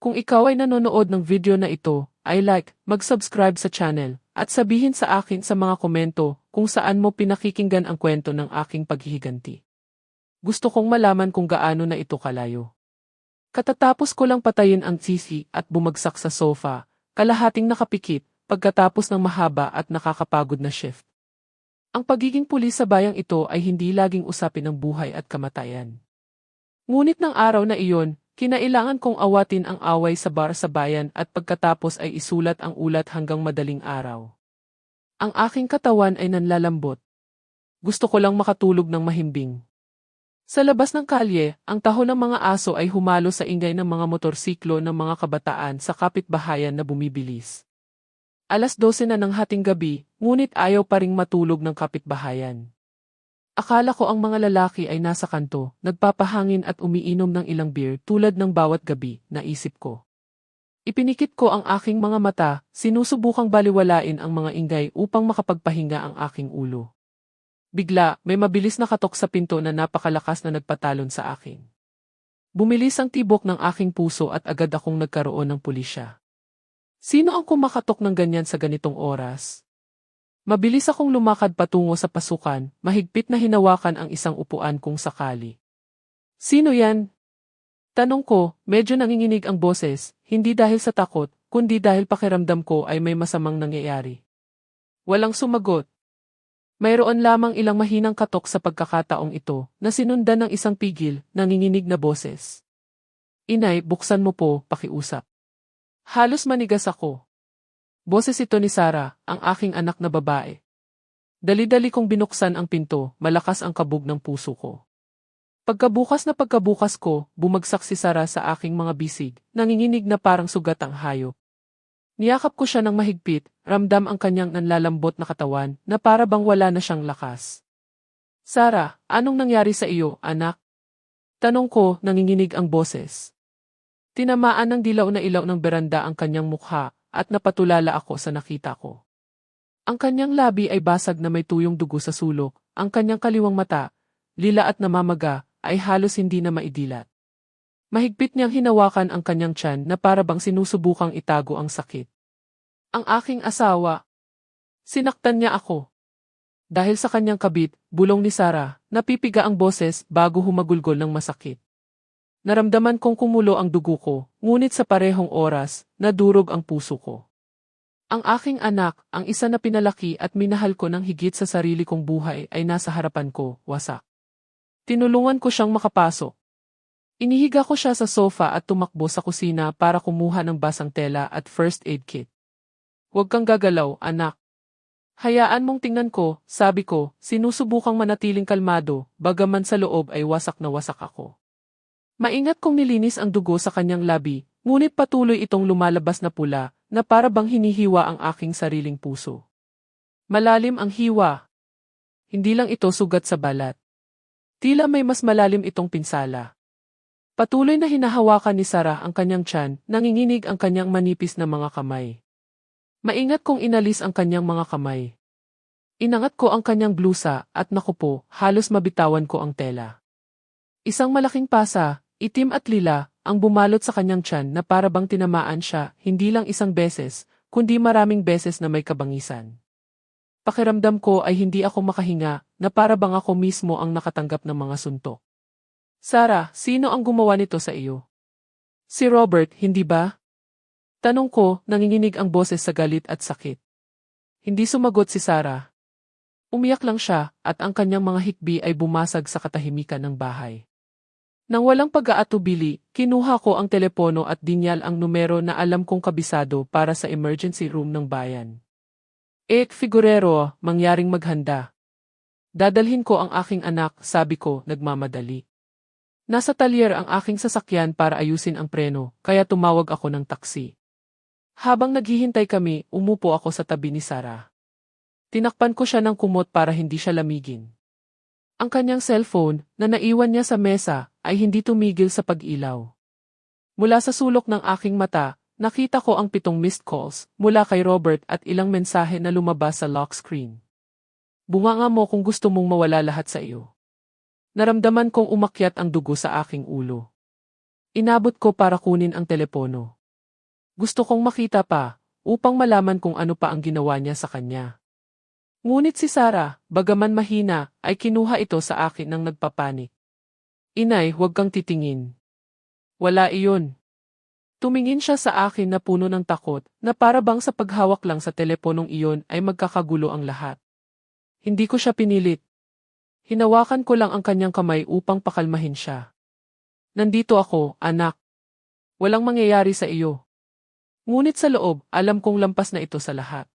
Kung ikaw ay nanonood ng video na ito, ay like, mag-subscribe sa channel, at sabihin sa akin sa mga komento kung saan mo pinakikinggan ang kwento ng aking paghihiganti. Gusto kong malaman kung gaano na ito kalayo. Katatapos ko lang patayin ang sisi at bumagsak sa sofa, kalahating nakapikit, pagkatapos ng mahaba at nakakapagod na shift. Ang pagiging pulis sa bayang ito ay hindi laging usapin ng buhay at kamatayan. Ngunit ng araw na iyon, kinailangan kong awatin ang away sa bar sa bayan at pagkatapos ay isulat ang ulat hanggang madaling araw. Ang aking katawan ay nanlalambot. Gusto ko lang makatulog ng mahimbing. Sa labas ng kalye, ang taho ng mga aso ay humalo sa ingay ng mga motorsiklo ng mga kabataan sa kapitbahayan na bumibilis. 12:00 na ng hating gabi, ngunit ayaw pa ring matulog ng kapitbahayan. Akala ko ang mga lalaki ay nasa kanto, nagpapahangin at umiinom ng ilang beer tulad ng bawat gabi, naisip ko. Ipinikit ko ang aking mga mata, sinusubukang baliwalain ang mga ingay upang makapagpahinga ang aking ulo. Bigla, may mabilis na katok sa pinto na napakalakas na nagpatalon sa akin. Bumilis ang tibok ng aking puso at agad akong nagkaroon ng pulisya. Sino ang kumakatok ng ganyan sa ganitong oras? Mabilis akong lumakad patungo sa pasukan, mahigpit na hinawakan ang isang upuan kung sakali. Sino yan? Tanong ko, medyo nanginginig ang boses, hindi dahil sa takot, kundi dahil pakiramdam ko ay may masamang nangyayari. Walang sumagot. Mayroon lamang ilang mahinang katok sa pagkakataong ito, na sinundan ng isang pigil, nanginginig na boses. Inay, buksan mo po, pakiusap. Halos manigas ako. Boses ito ni Sarah, ang aking anak na babae. Dali-dali kong binuksan ang pinto, malakas ang kabog ng puso ko. Pagkabukas ko, bumagsak si Sarah sa aking mga bisig, nanginginig na parang sugat ang hayop. Niyakap ko siya ng mahigpit, ramdam ang kanyang nanlalambot na katawan na para bang wala na siyang lakas. Sarah, anong nangyari sa iyo, anak? Tanong ko, nanginginig ang boses. Tinamaan ng dilaw na ilaw ng beranda ang kanyang mukha at napatulala ako sa nakita ko. Ang kanyang labi ay basag na may tuyong dugo sa sulok, ang kanyang kaliwang mata, lila at namamaga, ay halos hindi na maidilat. Mahigpit niyang hinawakan ang kanyang tiyan na para bang sinusubukang itago ang sakit. Ang aking asawa. Sinaktan niya ako. Dahil sa kanyang kabit, bulong ni Sarah, napipiga ang boses bago humagulgol ng masakit. Naramdaman kong kumulo ang dugo ko, ngunit sa parehong oras, nadurog ang puso ko. Ang aking anak, ang isa na pinalaki at minahal ko ng higit sa sarili kong buhay ay nasa harapan ko, wasak. Tinulungan ko siyang makapasok. Inihiga ko siya sa sofa at tumakbo sa kusina para kumuha ng basang tela at first aid kit. Huwag kang gagalaw, anak. Hayaan mong tingnan ko, sabi ko, sinusubukang manatiling kalmado, bagaman sa loob ay wasak na wasak ako. Maingat kong nilinis ang dugo sa kanyang labi, ngunit patuloy itong lumalabas na pula, na para bang hinihiwa ang aking sariling puso. Malalim ang hiwa. Hindi lang ito sugat sa balat. Tila may mas malalim itong pinsala. Patuloy na hinahawakan ni Sarah ang kanyang tiyan, nanginginig ang kanyang manipis na mga kamay. Maingat kong inalis ang kanyang mga kamay. Inangat ko ang kanyang blusa at naku po, halos mabitawan ko ang tela. Isang malaking pasa, itim at lila, ang bumalot sa kanyang tiyan na para bang tinamaan siya, hindi lang isang beses, kundi maraming beses na may kabangisan. Pakiramdam ko ay hindi ako makahinga, na para bang ako mismo ang nakatanggap ng mga suntok. Sarah, sino ang gumawa nito sa iyo? Si Robert, hindi ba? Tanong ko, nanginginig ang boses sa galit at sakit. Hindi sumagot si Sarah. Umiyak lang siya, at ang kanyang mga hikbi ay bumasag sa katahimikan ng bahay. Nang walang pag-aatubili, kinuha ko ang telepono at dinyal ang numero na alam kong kabisado para sa emergency room ng bayan. Figurero, mangyaring maghanda. Dadalhin ko ang aking anak, sabi ko, nagmamadali. Nasa talyer ang aking sasakyan para ayusin ang preno, kaya tumawag ako ng taksi. Habang naghihintay kami, umupo ako sa tabi ni Sarah. Tinakpan ko siya ng kumot para hindi siya lamigin. Ang kanyang cellphone, na naiwan niya sa mesa, ay hindi tumigil sa pag-ilaw. Mula sa sulok ng aking mata, nakita ko ang 7 missed calls mula kay Robert at ilang mensahe na lumabas sa lock screen. Bunganga mo kung gusto mong mawala lahat sa iyo. Naramdaman kong umakyat ang dugo sa aking ulo. Inabot ko para kunin ang telepono. Gusto kong makita pa, upang malaman kung ano pa ang ginawa niya sa kanya. Ngunit si Sarah, bagaman mahina, ay kinuha ito sa akin nang nagpapanik. Inay, huwag kang titingin. Wala iyon. Tumingin siya sa akin na puno ng takot, na para bang sa paghawak lang sa teleponong iyon ay magkakagulo ang lahat. Hindi ko siya pinilit. Hinawakan ko lang ang kanyang kamay upang pakalmahin siya. Nandito ako, anak. Walang mangyayari sa iyo. Ngunit sa loob, alam kong lampas na ito sa lahat.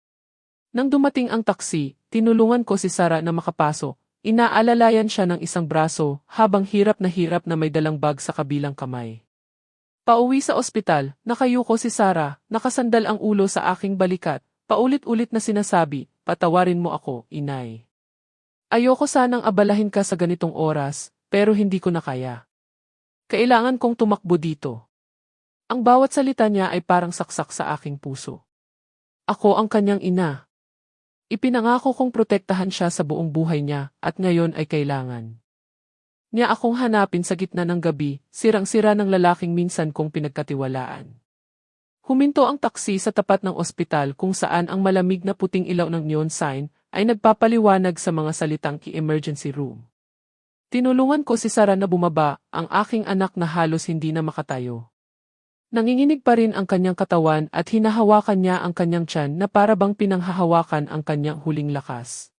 Nang dumating ang taksi, tinulungan ko si Sarah na makapasok. Inaalalayan siya ng isang braso, habang hirap na may dalang bag sa kabilang kamay. Pauwi sa ospital, nakayuko si Sarah, nakasandal ang ulo sa aking balikat, paulit-ulit na sinasabi, patawarin mo ako, inay. Ayoko sanang abalahin ka sa ganitong oras, pero hindi ko na kaya. Kailangan kong tumakbo dito. Ang bawat salita niya ay parang saksak sa aking puso. Ako ang kanyang ina. Ipinangako kong protektahan siya sa buong buhay niya, at ngayon ay kailangan niya akong hanapin sa gitna ng gabi, sirang-sira ng lalaking minsan kong pinagkatiwalaan. Huminto ang taksi sa tapat ng ospital kung saan ang malamig na puting ilaw ng neon sign ay nagpapaliwanag sa mga salitang emergency room. Tinulungan ko si Sarah na bumaba, ang aking anak na halos hindi na makatayo. Nanginginig pa rin ang kanyang katawan at hinahawakan niya ang kanyang tiyan na para bang pinanghahawakan ang kanyang huling lakas.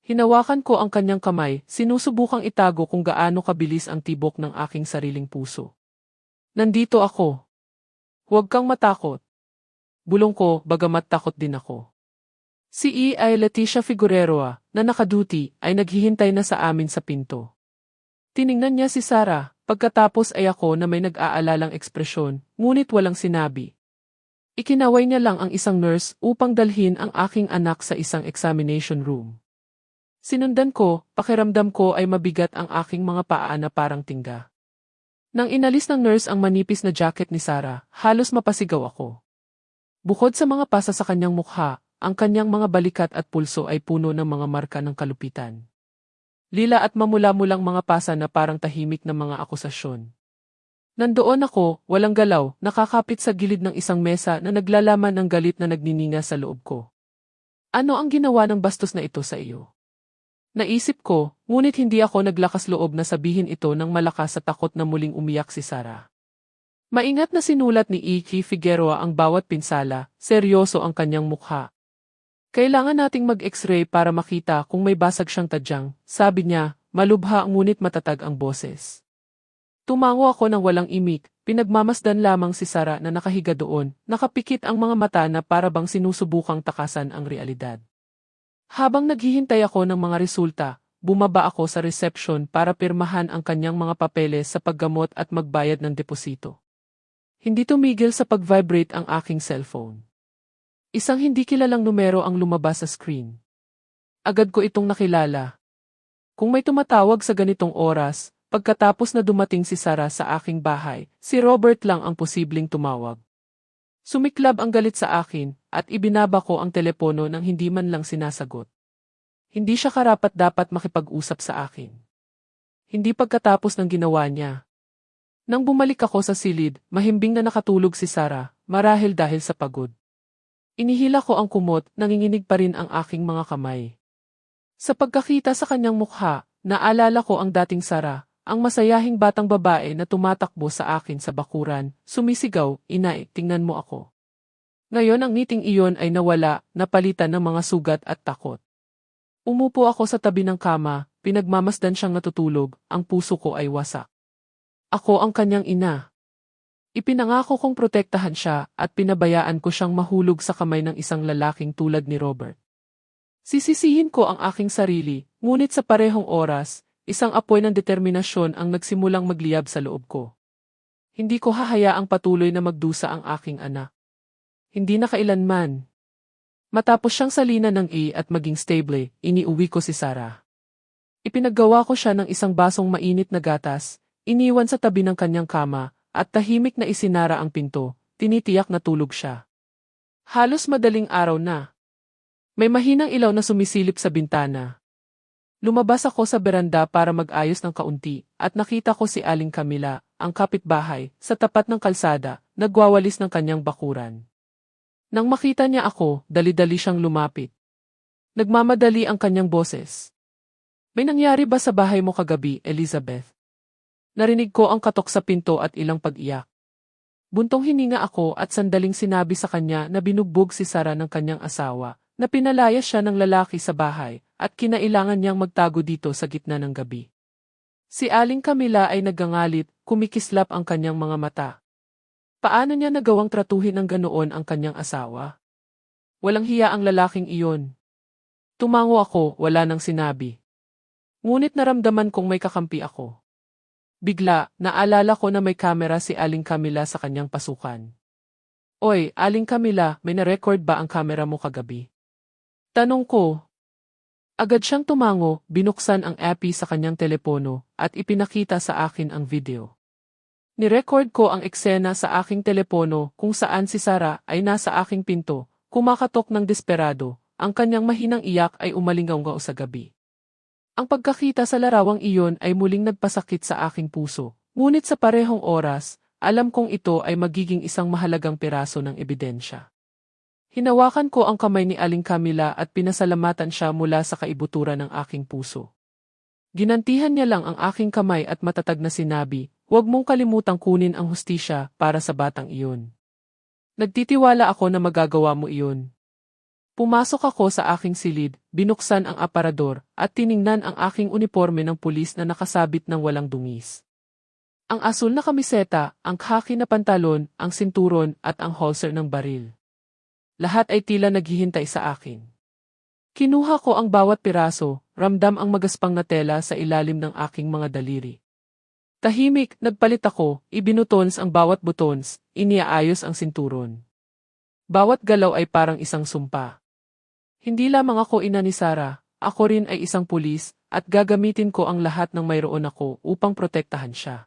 Hinawakan ko ang kanyang kamay, sinusubukang itago kung gaano kabilis ang tibok ng aking sariling puso. Nandito ako. Huwag kang matakot. Bulong ko, bagamat takot din ako. Si E. ay Leticia Figueroa, na nakaduty, ay naghihintay na sa amin sa pinto. Tiningnan niya si Sarah, pagkatapos ay ako na may nag-aalalang ekspresyon, ngunit walang sinabi. Ikinaway niya lang ang isang nurse upang dalhin ang aking anak sa isang examination room. Sinundan ko, pakiramdam ko ay mabigat ang aking mga paa na parang tingga. Nang inalis ng nurse ang manipis na jacket ni Sarah, halos mapasigaw ako. Bukod sa mga pasa sa kanyang mukha, ang kanyang mga balikat at pulso ay puno ng mga marka ng kalupitan. Lila at mamula-mulang mga pasa na parang tahimik na mga akusasyon. Nandoon ako, walang galaw, nakakapit sa gilid ng isang mesa na naglalaman ng galit na nagnininga sa loob ko. Ano ang ginawa ng bastos na ito sa iyo? Naisip ko, ngunit hindi ako naglakas loob na sabihin ito ng malakas sa takot na muling umiyak si Sarah. Maingat na sinulat ni E.K. Figueroa ang bawat pinsala, seryoso ang kanyang mukha. Kailangan nating mag-x-ray para makita kung may basag siyang tadyang, sabi niya, malubha ngunit matatag ang boses. Tumango ako ng walang imik, pinagmamasdan lamang si Sarah na nakahiga doon, nakapikit ang mga mata na para bang sinusubukang takasan ang realidad. Habang naghihintay ako ng mga resulta, bumaba ako sa reception para pirmahan ang kanyang mga papeles sa paggamot at magbayad ng deposito. Hindi tumigil sa pag-vibrate ang aking cellphone. Isang hindi kilalang numero ang lumabas sa screen. Agad ko itong nakilala. Kung may tumatawag sa ganitong oras, pagkatapos na dumating si Sarah sa aking bahay, si Robert lang ang posibleng tumawag. Sumiklab ang galit sa akin, at ibinaba ko ang telepono nang hindi man lang sinasagot. Hindi siya karapat-dapat makipag-usap sa akin. Hindi pagkatapos ng ginawa niya. Nang bumalik ako sa silid, mahimbing na nakatulog si Sarah, marahil dahil sa pagod. Inihila ko ang kumot, nanginginig pa rin ang aking mga kamay. Sa pagkakita sa kanyang mukha, naalala ko ang dating Sarah, ang masayahing batang babae na tumatakbo sa akin sa bakuran, sumisigaw, "Inay, tingnan mo ako." Ngayon ang ngiting iyon ay nawala, napalitan ng mga sugat at takot. Umupo ako sa tabi ng kama, pinagmamasdan siyang natutulog, ang puso ko ay wasak. Ako ang kanyang ina. Ipinangako kong protektahan siya at pinabayaan ko siyang mahulog sa kamay ng isang lalaking tulad ni Robert. Sisisihin ko ang aking sarili, ngunit sa parehong oras, isang apoy ng determinasyon ang nagsimulang magliyab sa loob ko. Hindi ko hahayaang patuloy na magdusa ang aking anak. Hindi na kailanman. Matapos siyang salina ng at maging stable, iniuwi ko si Sarah. Ipinaggawa ko siya ng isang basong mainit na gatas, iniwan sa tabi ng kanyang kama, at tahimik na isinara ang pinto, tinitiyak na tulog siya. Halos madaling araw na. May mahinang ilaw na sumisilip sa bintana. Lumabas ako sa beranda para mag-ayos ng kaunti at nakita ko si Aling Camila, ang kapitbahay, sa tapat ng kalsada, nagwawalis ng kanyang bakuran. Nang makita niya ako, dali-dali siyang lumapit. Nagmamadali ang kanyang boses. May nangyari ba sa bahay mo kagabi, Elizabeth? Narinig ko ang katok sa pinto at ilang pag-iyak. Buntong hininga ako at sandaling sinabi sa kanya na binugbog si Sarah ng kanyang asawa, na pinalayas siya ng lalaki sa bahay, at kinailangan niyang magtago dito sa gitna ng gabi. Si Aling Camila ay nagangalit, kumikislap ang kanyang mga mata. Paano niya nagawang tratuhin ng ganoon ang kanyang asawa? Walang hiya ang lalaking iyon. Tumango ako, wala nang sinabi. Ngunit naramdaman kong may kakampi ako. Bigla, naalala ko na may kamera si Aling Camila sa kanyang pasukan. Oy, Aling Camila, may na-record ba ang kamera mo kagabi? Tanong ko. Agad siyang tumango, binuksan ang API sa kanyang telepono, at ipinakita sa akin ang video. Nirecord ko ang eksena sa aking telepono kung saan si Sarah ay nasa aking pinto, kumakatok ng desperado, ang kanyang mahinang iyak ay umalingaw sa gabi. Ang pagkakita sa larawang iyon ay muling nagpasakit sa aking puso, ngunit sa parehong oras, alam kong ito ay magiging isang mahalagang piraso ng ebidensya. Hinawakan ko ang kamay ni Aling Camila at pinasalamatan siya mula sa kaibuturan ng aking puso. Ginantihan niya lang ang aking kamay at matatag na sinabi, "Huwag mong kalimutang kunin ang hustisya para sa batang iyon. Nagtitiwala ako na magagawa mo iyon." Pumasok ako sa aking silid, binuksan ang aparador, at tiningnan ang aking uniforme ng pulis na nakasabit ng walang dungis. Ang asul na kamiseta, ang khaki na pantalon, ang sinturon, at ang holster ng baril. Lahat ay tila naghihintay sa akin. Kinuha ko ang bawat piraso, ramdam ang magaspang na tela sa ilalim ng aking mga daliri. Tahimik, nagpalit ako, ibinutons ang bawat butons, iniaayos ang sinturon. Bawat galaw ay parang isang sumpa. Hindi lamang ako ina ni Sarah, ako rin ay isang pulis, at gagamitin ko ang lahat ng mayroon ako upang protektahan siya.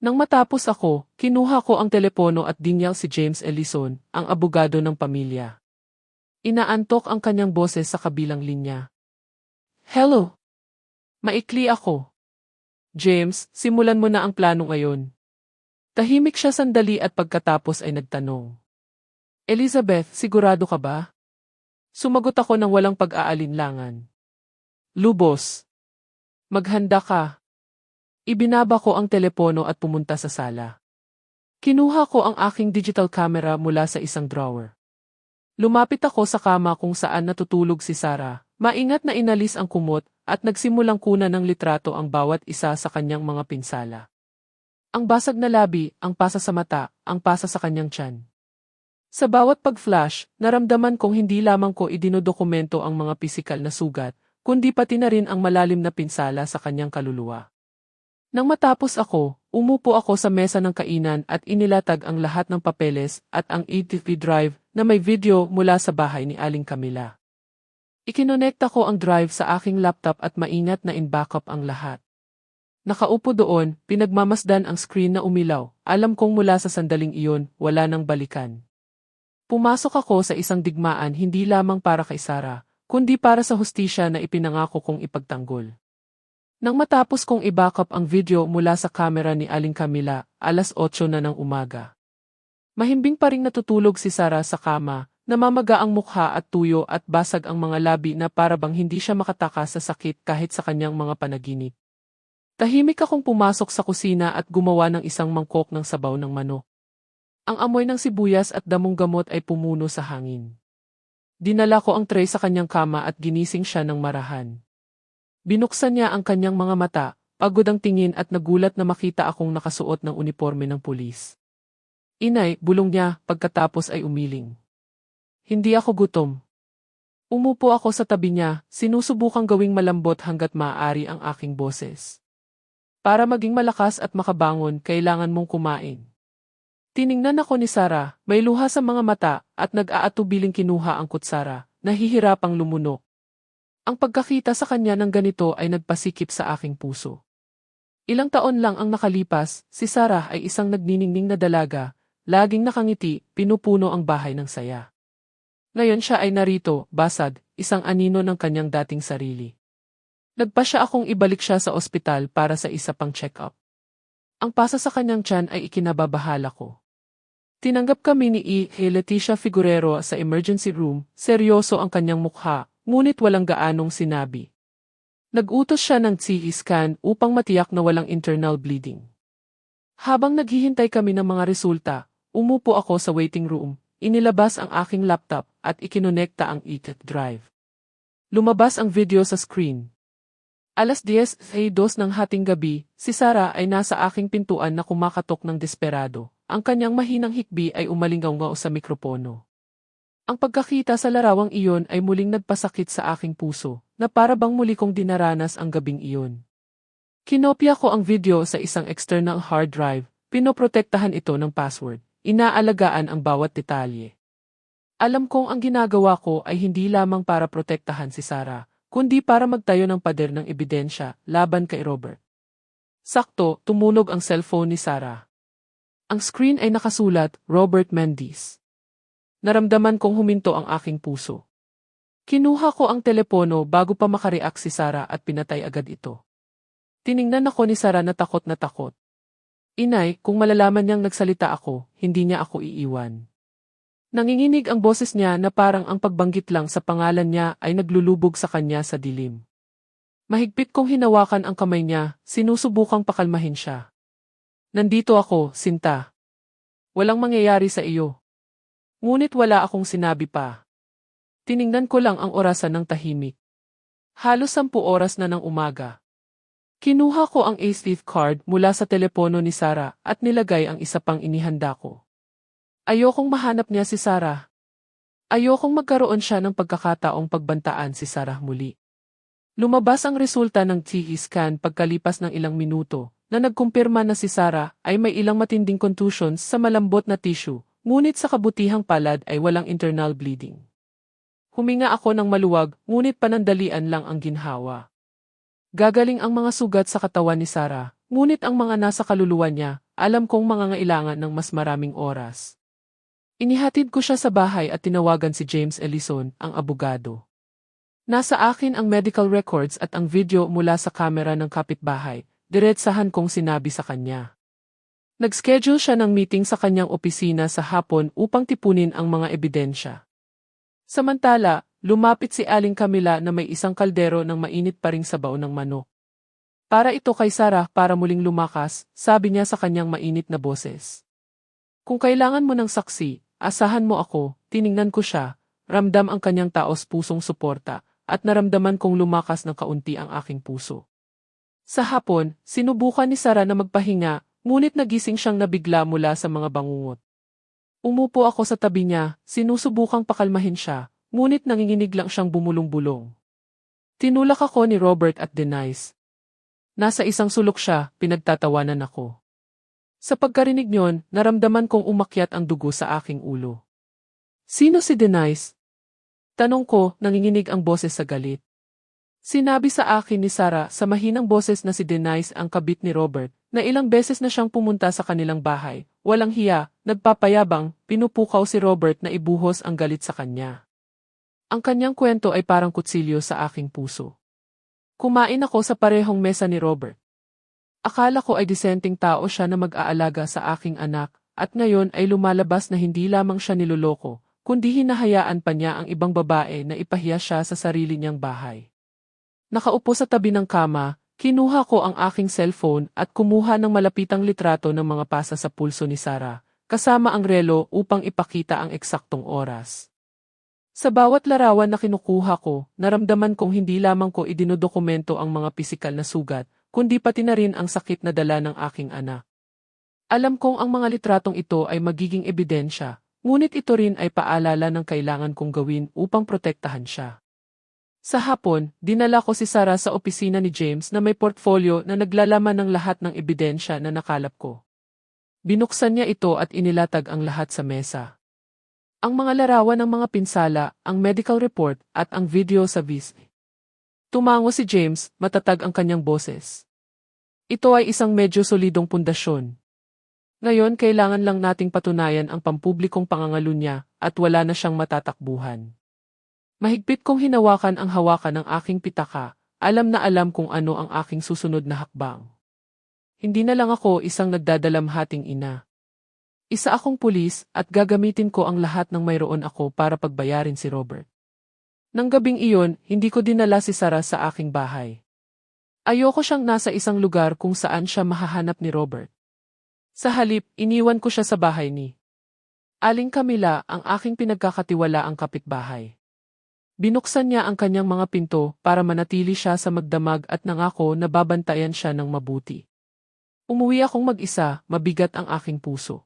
Nang matapos ako, kinuha ko ang telepono at dinyal si James Ellison, ang abogado ng pamilya. Inaantok ang kanyang boses sa kabilang linya. Hello! Maikli ako. James, simulan mo na ang plano ngayon. Tahimik siya sandali at pagkatapos ay nagtanong. Elizabeth, sigurado ka ba? Sumagot ako ng walang pag-aalinlangan. Lubos. Maghanda ka. Ibinaba ko ang telepono at pumunta sa sala. Kinuha ko ang aking digital camera mula sa isang drawer. Lumapit ako sa kama kung saan natutulog si Sarah, maingat na inalis ang kumot at nagsimulang kunan ng litrato ang bawat isa sa kanyang mga pinsala. Ang basag na labi, ang pasa sa mata, ang pasa sa kanyang tiyan. Sa bawat pag-flash, naramdaman kong hindi lamang ko idinodokumento ang mga pisikal na sugat, kundi pati na rin ang malalim na pinsala sa kanyang kaluluwa. Nang matapos ako, umupo ako sa mesa ng kainan at inilatag ang lahat ng papeles at ang ATV drive na may video mula sa bahay ni Aling Camila. Ikinonekta ko ang drive sa aking laptop at maingat na in-backup ang lahat. Nakaupo doon, pinagmamasdan ang screen na umilaw, alam kong mula sa sandaling iyon, wala nang balikan. Pumasok ako sa isang digmaan hindi lamang para kay Sarah, kundi para sa hustisya na ipinangako kong ipagtanggol. Nang matapos kong i-backup ang video mula sa kamera ni Aling Camila, 8:00 na ng umaga. Mahimbing pa ring natutulog si Sarah sa kama, namamaga ang mukha at tuyo at basag ang mga labi na para bang hindi siya makatakas sa sakit kahit sa kanyang mga panaginip. Tahimik akong pumasok sa kusina at gumawa ng isang mangkok ng sabaw ng manok. Ang amoy ng sibuyas at damong gamot ay pumuno sa hangin. Dinala ko ang tray sa kanyang kama at ginising siya ng marahan. Binuksan niya ang kanyang mga mata, pagod ang tingin at nagulat na makita akong nakasuot ng uniforme ng pulis. Inay, bulong niya, pagkatapos ay umiling. Hindi ako gutom. Umupo ako sa tabi niya, sinusubukang gawing malambot hanggat maaari ang aking boses. Para maging malakas at makabangon, kailangan mong kumain. Tiningnan ako ni Sarah, may luha sa mga mata, at nag-aatubiling kinuha ang kutsara, nahihirapang lumunok. Ang pagkakita sa kanya ng ganito ay nagpasikip sa aking puso. Ilang taon lang ang nakalipas, si Sarah ay isang nagniningning na dalaga, laging nakangiti, pinupuno ang bahay ng saya. Ngayon siya ay narito, basag, isang anino ng kanyang dating sarili. Nagpasya akong ibalik siya sa ospital para sa isa pang check-up. Ang pasa sa kanyang tiyan ay ikinababahala ko. Tinanggap kami ni Leticia Figurero sa emergency room, seryoso ang kanyang mukha, ngunit walang gaanong sinabi. Nag-utos siya ng CT scan upang matiyak na walang internal bleeding. Habang naghihintay kami ng mga resulta, umupo ako sa waiting room, inilabas ang aking laptop at ikinonekta ang drive. Lumabas ang video sa screen. 10:02 ng hating gabi, si Sarah ay nasa aking pintuan na kumakatok ng desperado. Ang kanyang mahinang hikbi ay umalingaw sa mikropono. Ang pagkakita sa larawang iyon ay muling nagpasakit sa aking puso, na para bang muli kong dinaranas ang gabing iyon. Kinopya ko ang video sa isang external hard drive, pinoprotektahan ito ng password, inaalagaan ang bawat detalye. Alam kong ang ginagawa ko ay hindi lamang para protektahan si Sarah, kundi para magtayo ng pader ng ebidensya laban kay Robert. Sakto, tumunog ang cellphone ni Sarah. Ang screen ay nakasulat, Robert Mendez. Naramdaman kong huminto ang aking puso. Kinuha ko ang telepono bago pa makareact si Sarah at pinatay agad ito. Tiningnan ako ni Sarah na takot na takot. Inay, kung malalaman niyang nagsalita ako, hindi niya ako iiwan. Nanginginig ang boses niya na parang ang pagbanggit lang sa pangalan niya ay naglulubog sa kanya sa dilim. Mahigpit kong hinawakan ang kamay niya, sinusubukang pakalmahin siya. Nandito ako, Sinta. Walang mangyayari sa iyo. Ngunit wala akong sinabi pa. Tiningnan ko lang ang orasan ng tahimik. Halos 10 oras na ng umaga. Kinuha ko ang ACE card mula sa telepono ni Sarah at nilagay ang isa pang inihanda ko. Ayokong mahanap niya si Sarah. Ayokong magkaroon siya ng pagkakataong pagbantaan si Sarah muli. Lumabas ang resulta ng CT scan pagkalipas ng ilang minuto, na nagkumpirma na si Sarah ay may ilang matinding contusions sa malambot na tissue, ngunit sa kabutihang palad ay walang internal bleeding. Huminga ako ng maluwag, ngunit panandalian lang ang ginhawa. Gagaling ang mga sugat sa katawan ni Sarah, ngunit ang mga nasa kaluluwa niya, alam kong mangangailangan ng mas maraming oras. Inihatid ko siya sa bahay at tinawagan si James Ellison, ang abogado. Nasa akin ang medical records at ang video mula sa kamera ng kapitbahay, diretsahan kong sinabi sa kanya. Nag-schedule siya ng meeting sa kanyang opisina sa hapon upang tipunin ang mga ebidensya. Samantala, lumapit si Aling Camila na may isang kaldero ng mainit pa ring sabaw ng manok. Para ito kay Sarah para muling lumakas, sabi niya sa kanyang mainit na boses. Kung kailangan mo ng saksi, asahan mo ako, tiningnan ko siya, ramdam ang kanyang taos-pusong suporta, at naramdaman kong lumakas ng kaunti ang aking puso. Sa hapon, sinubukan ni Sarah na magpahinga, ngunit nagising siyang nabigla mula sa mga bangungot. Umupo ako sa tabi niya, sinusubukang pakalmahin siya, ngunit nanginginig lang siyang bumulong-bulong. Tinulak ako ni Robert at Denise. Nasa isang sulok siya, pinagtatawanan ako. Sa pagkarinig niyon, naramdaman kong umakyat ang dugo sa aking ulo. Sino si Denise? Tanong ko, nanginginig ang boses sa galit. Sinabi sa akin ni Sarah sa mahinang boses na si Denise ang kabit ni Robert, na ilang beses na siyang pumunta sa kanilang bahay, walang hiya, nagpapayabang, pinupukaw si Robert na ibuhos ang galit sa kanya. Ang kanyang kwento ay parang kutsilyo sa aking puso. Kumain ako sa parehong mesa ni Robert. Akala ko ay disenteng tao siya na mag-aalaga sa aking anak, at ngayon ay lumalabas na hindi lamang siya niloloko, kundi hinahayaan pa niya ang ibang babae na ipahiya siya sa sarili niyang bahay. Nakaupo sa tabi ng kama, kinuha ko ang aking cellphone at kumuha ng malapitang litrato ng mga pasa sa pulso ni Sarah, kasama ang relo upang ipakita ang eksaktong oras. Sa bawat larawan na kinukuha ko, naramdaman kong hindi lamang ko idinodokumento ang mga pisikal na sugat, kundi pati na rin ang sakit na dala ng aking anak. Alam kong ang mga litratong ito ay magiging ebidensya, ngunit ito rin ay paalala ng kailangan kong gawin upang protektahan siya. Sa hapon, dinala ko si Sarah sa opisina ni James na may portfolio na naglalaman ng lahat ng ebidensya na nakalap ko. Binuksan niya ito at inilatag ang lahat sa mesa. Ang mga larawan ng mga pinsala, ang medical report, at ang video sa VC. Tumango si James, matatag ang kanyang boses. Ito ay isang medyo solidong pundasyon. Ngayon kailangan lang nating patunayan ang pampublikong pangangalo niya at wala na siyang matatakbuhan. Mahigpit kong hinawakan ang hawakan ng aking pitaka alam na alam kung ano ang aking susunod na hakbang. Hindi na lang ako isang nagdadalamhating ina. Isa akong pulis at gagamitin ko ang lahat ng mayroon ako para pagbayarin si Robert. Nang gabing iyon, hindi ko dinala si Sarah sa aking bahay. Ayoko siyang nasa isang lugar kung saan siya mahahanap ni Robert. Sa halip, iniwan ko siya sa bahay ni Aling Camila, ang aking pinagkakatiwalaang kapitbahay. Binuksan niya ang kanyang mga pinto para manatili siya sa magdamag at nangako na babantayan siya ng mabuti. Umuwi akong mag-isa, mabigat ang aking puso.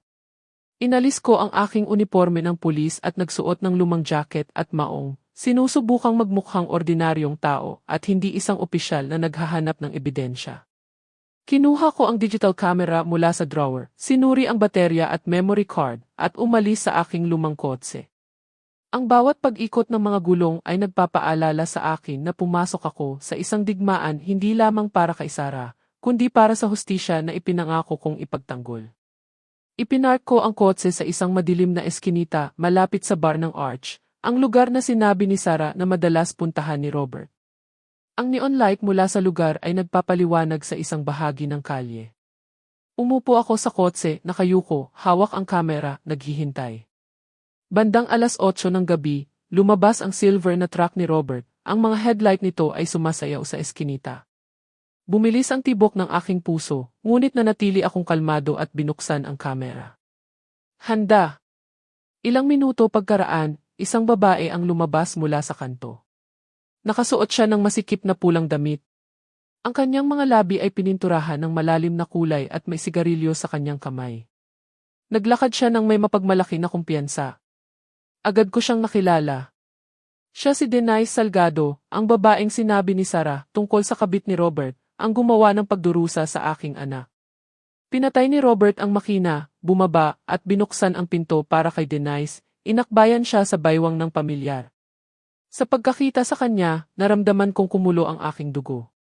Inalis ko ang aking uniforme ng pulis at nagsuot ng lumang jacket at maong, sinusubukang magmukhang ordinaryong tao at hindi isang opisyal na naghahanap ng ebidensya. Kinuha ko ang digital camera mula sa drawer, sinuri ang baterya at memory card at umalis sa aking lumang kotse. Ang bawat pag-ikot ng mga gulong ay nagpapaalala sa akin na pumasok ako sa isang digmaan hindi lamang para kay Sarah, kundi para sa hustisya na ipinangako kong ipagtanggol. Ipinark ko ang kotse sa isang madilim na eskinita malapit sa bar ng Arch, ang lugar na sinabi ni Sarah na madalas puntahan ni Robert. Ang neon light mula sa lugar ay nagpapaliwanag sa isang bahagi ng kalye. Umupo ako sa kotse, nakayuko, hawak ang kamera, naghihintay. Bandang 8:00 ng gabi, lumabas ang silver na truck ni Robert, ang mga headlight nito ay sumasayaw sa eskinita. Bumilis ang tibok ng aking puso, ngunit nanatili akong kalmado at binuksan ang kamera. Handa! Ilang minuto pagkaraan, isang babae ang lumabas mula sa kanto. Nakasuot siya ng masikip na pulang damit. Ang kanyang mga labi ay pininturahan ng malalim na kulay at may sigarilyo sa kanyang kamay. Naglakad siya ng may mapagmalaki na kumpiyansa. Agad ko siyang nakilala. Siya si Denise Salgado, ang babaeng sinabi ni Sarah tungkol sa kabit ni Robert, ang gumawa ng pagdurusa sa aking anak. Pinatay ni Robert ang makina, bumaba at binuksan ang pinto para kay Denise, inakbayan siya sa baywang ng pamilyar. Sa pagkakita sa kanya, naramdaman kong kumulo ang aking dugo.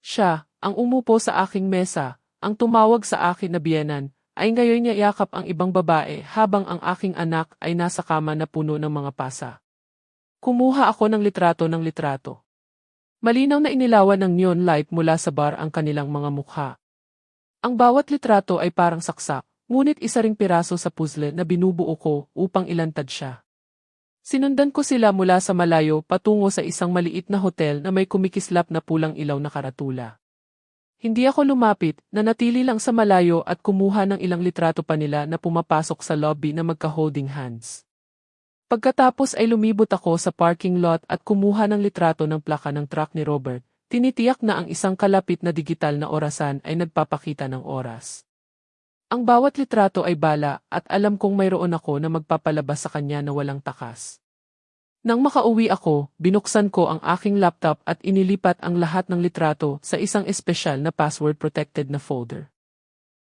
Siya, ang umupo sa aking mesa, ang tumawag sa akin na biyenan, ay ngayon niya yakap ang ibang babae habang ang aking anak ay nasa kama na puno ng mga pasa. Kumuha ako ng litrato. Malinaw na inilawan ng neon light mula sa bar ang kanilang mga mukha. Ang bawat litrato ay parang saksak, ngunit isa ring piraso sa puzzle na binubuo ko upang ilantad siya. Sinundan ko sila mula sa malayo patungo sa isang maliit na hotel na may kumikislap na pulang ilaw na karatula. Hindi ako lumapit, nanatili lang sa malayo at kumuha ng ilang litrato pa nila na pumapasok sa lobby na magka-holding hands. Pagkatapos ay lumibot ako sa parking lot at kumuha ng litrato ng plaka ng truck ni Robert, tinitiyak na ang isang kalapit na digital na orasan ay nagpapakita ng oras. Ang bawat litrato ay bala at alam kong mayroon ako na magpapalabas sa kanya na walang takas. Nang makauwi ako, binuksan ko ang aking laptop at inilipat ang lahat ng litrato sa isang espesyal na password-protected na folder.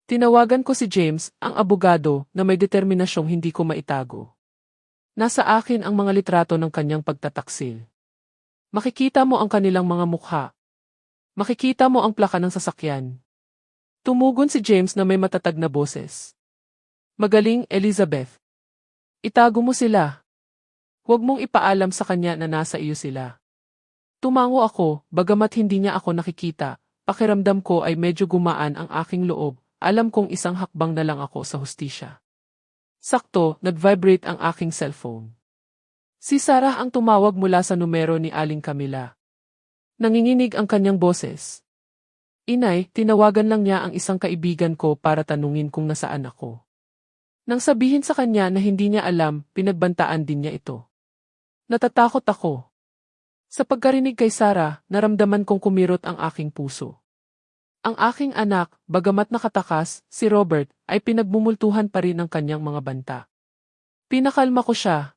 Tinawagan ko si James, ang abogado, na may determinasyong hindi ko maitago. Nasa akin ang mga litrato ng kanyang pagtataksil. Makikita mo ang kanilang mga mukha. Makikita mo ang plaka ng sasakyan. Tumugon si James na may matatag na boses. Magaling, Elizabeth. Itago mo sila. Huwag mong ipaalam sa kanya na nasa iyo sila. Tumango ako, bagamat hindi niya ako nakikita, pakiramdam ko ay medyo gumaan ang aking loob, alam kong isang hakbang na lang ako sa hustisya. Sakto, nag-vibrate ang aking cellphone. Si Sarah ang tumawag mula sa numero ni Aling Camila. Nanginginig ang kanyang boses. Inay, tinawagan lang niya ang isang kaibigan ko para tanungin kung nasaan ako. Nang sabihin sa kanya na hindi niya alam, pinagbantaan din niya ito. Natatakot ako. Sa pagkarinig kay Sarah, naramdaman kong kumirot ang aking puso. Ang aking anak, bagamat nakatakas, si Robert, ay pinagbumultuhan pa rin ng kanyang mga banta. Pinakalma ko siya.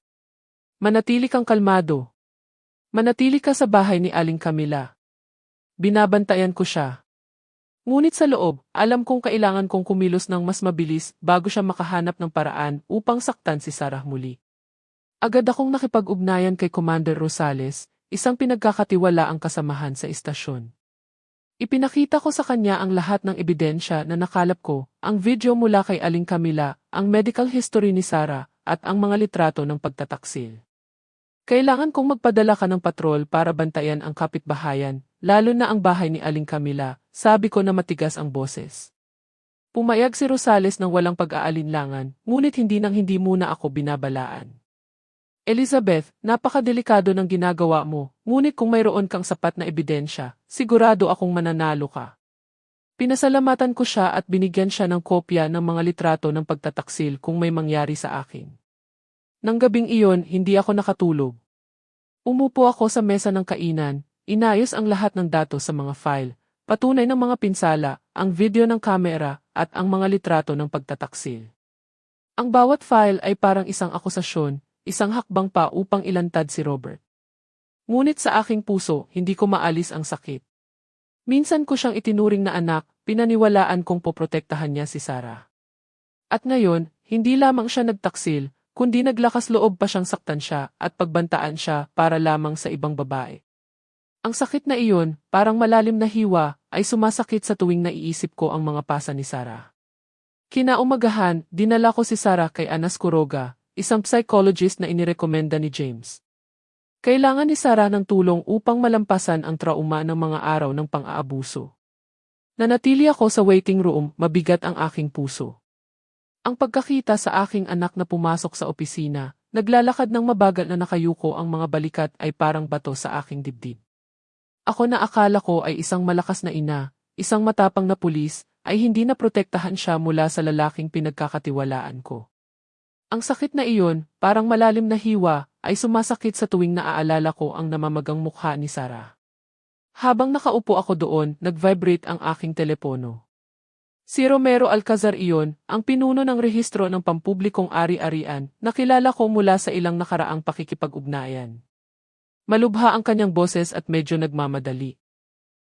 Manatili kang kalmado. Manatili ka sa bahay ni Aling Camila. Binabantayan ko siya. Ngunit sa loob, alam kong kailangan kong kumilos ng mas mabilis bago siya makahanap ng paraan upang saktan si Sarah muli. Agad akong nakipag-ugnayan kay Commander Rosales, isang pinagkakatiwalaang kasamahan sa istasyon. Ipinakita ko sa kanya ang lahat ng ebidensya na nakalap ko, ang video mula kay Aling Camila, ang medical history ni Sarah, at ang mga litrato ng pagtataksil. Kailangan kong magpadala ka ng patrol para bantayan ang kapitbahayan, lalo na ang bahay ni Aling Camila, sabi ko na matigas ang boses. Pumayag si Rosales ng walang pag-aalinlangan, ngunit hindi muna ako binabalaan. Elizabeth, napakadelikado ng ginagawa mo, ngunit kung mayroon kang sapat na ebidensya, sigurado akong mananalo ka. Pinasalamatan ko siya at binigyan siya ng kopya ng mga litrato ng pagtataksil kung may mangyari sa akin. Nang gabing iyon, hindi ako nakatulog. Umupo ako sa mesa ng kainan, inayos ang lahat ng datos sa mga file, patunay ng mga pinsala, ang video ng kamera, at ang mga litrato ng pagtataksil. Ang bawat file ay parang isang akusasyon, isang hakbang pa upang ilantad si Robert. Ngunit sa aking puso, hindi ko maalis ang sakit. Minsan ko siyang itinuring na anak, pinaniwalaan kong poprotektahan niya si Sarah. At ngayon, hindi lamang siya nagtaksil, kundi naglakas loob pa siyang saktan siya at pagbantaan siya para lamang sa ibang babae. Ang sakit na iyon, parang malalim na hiwa, ay sumasakit sa tuwing naiisip ko ang mga pasa ni Sarah. Kinaumagahan, dinala ko si Sarah kay Anas Quiroga, isang psychologist na inirekomenda ni James. Kailangan ni Sarah ng tulong upang malampasan ang trauma ng mga araw ng pang-aabuso. Nanatili ako sa waiting room, mabigat ang aking puso. Ang pagkakita sa aking anak na pumasok sa opisina, naglalakad ng mabagal na nakayuko ang mga balikat ay parang bato sa aking dibdib. Ako na akala ko ay isang malakas na ina, isang matapang na pulis, ay hindi na protektahan siya mula sa lalaking pinagkakatiwalaan ko. Ang sakit na iyon, parang malalim na hiwa, ay sumasakit sa tuwing naaalala ko ang namamagang mukha ni Sarah. Habang nakaupo ako doon, nag-vibrate ang aking telepono. Si Romero Alcazar iyon, ang pinuno ng rehistro ng pampublikong ari-arian, nakilala ko mula sa ilang nakaraang pakikipag-ugnayan. Malubha ang kanyang boses at medyo nagmamadali.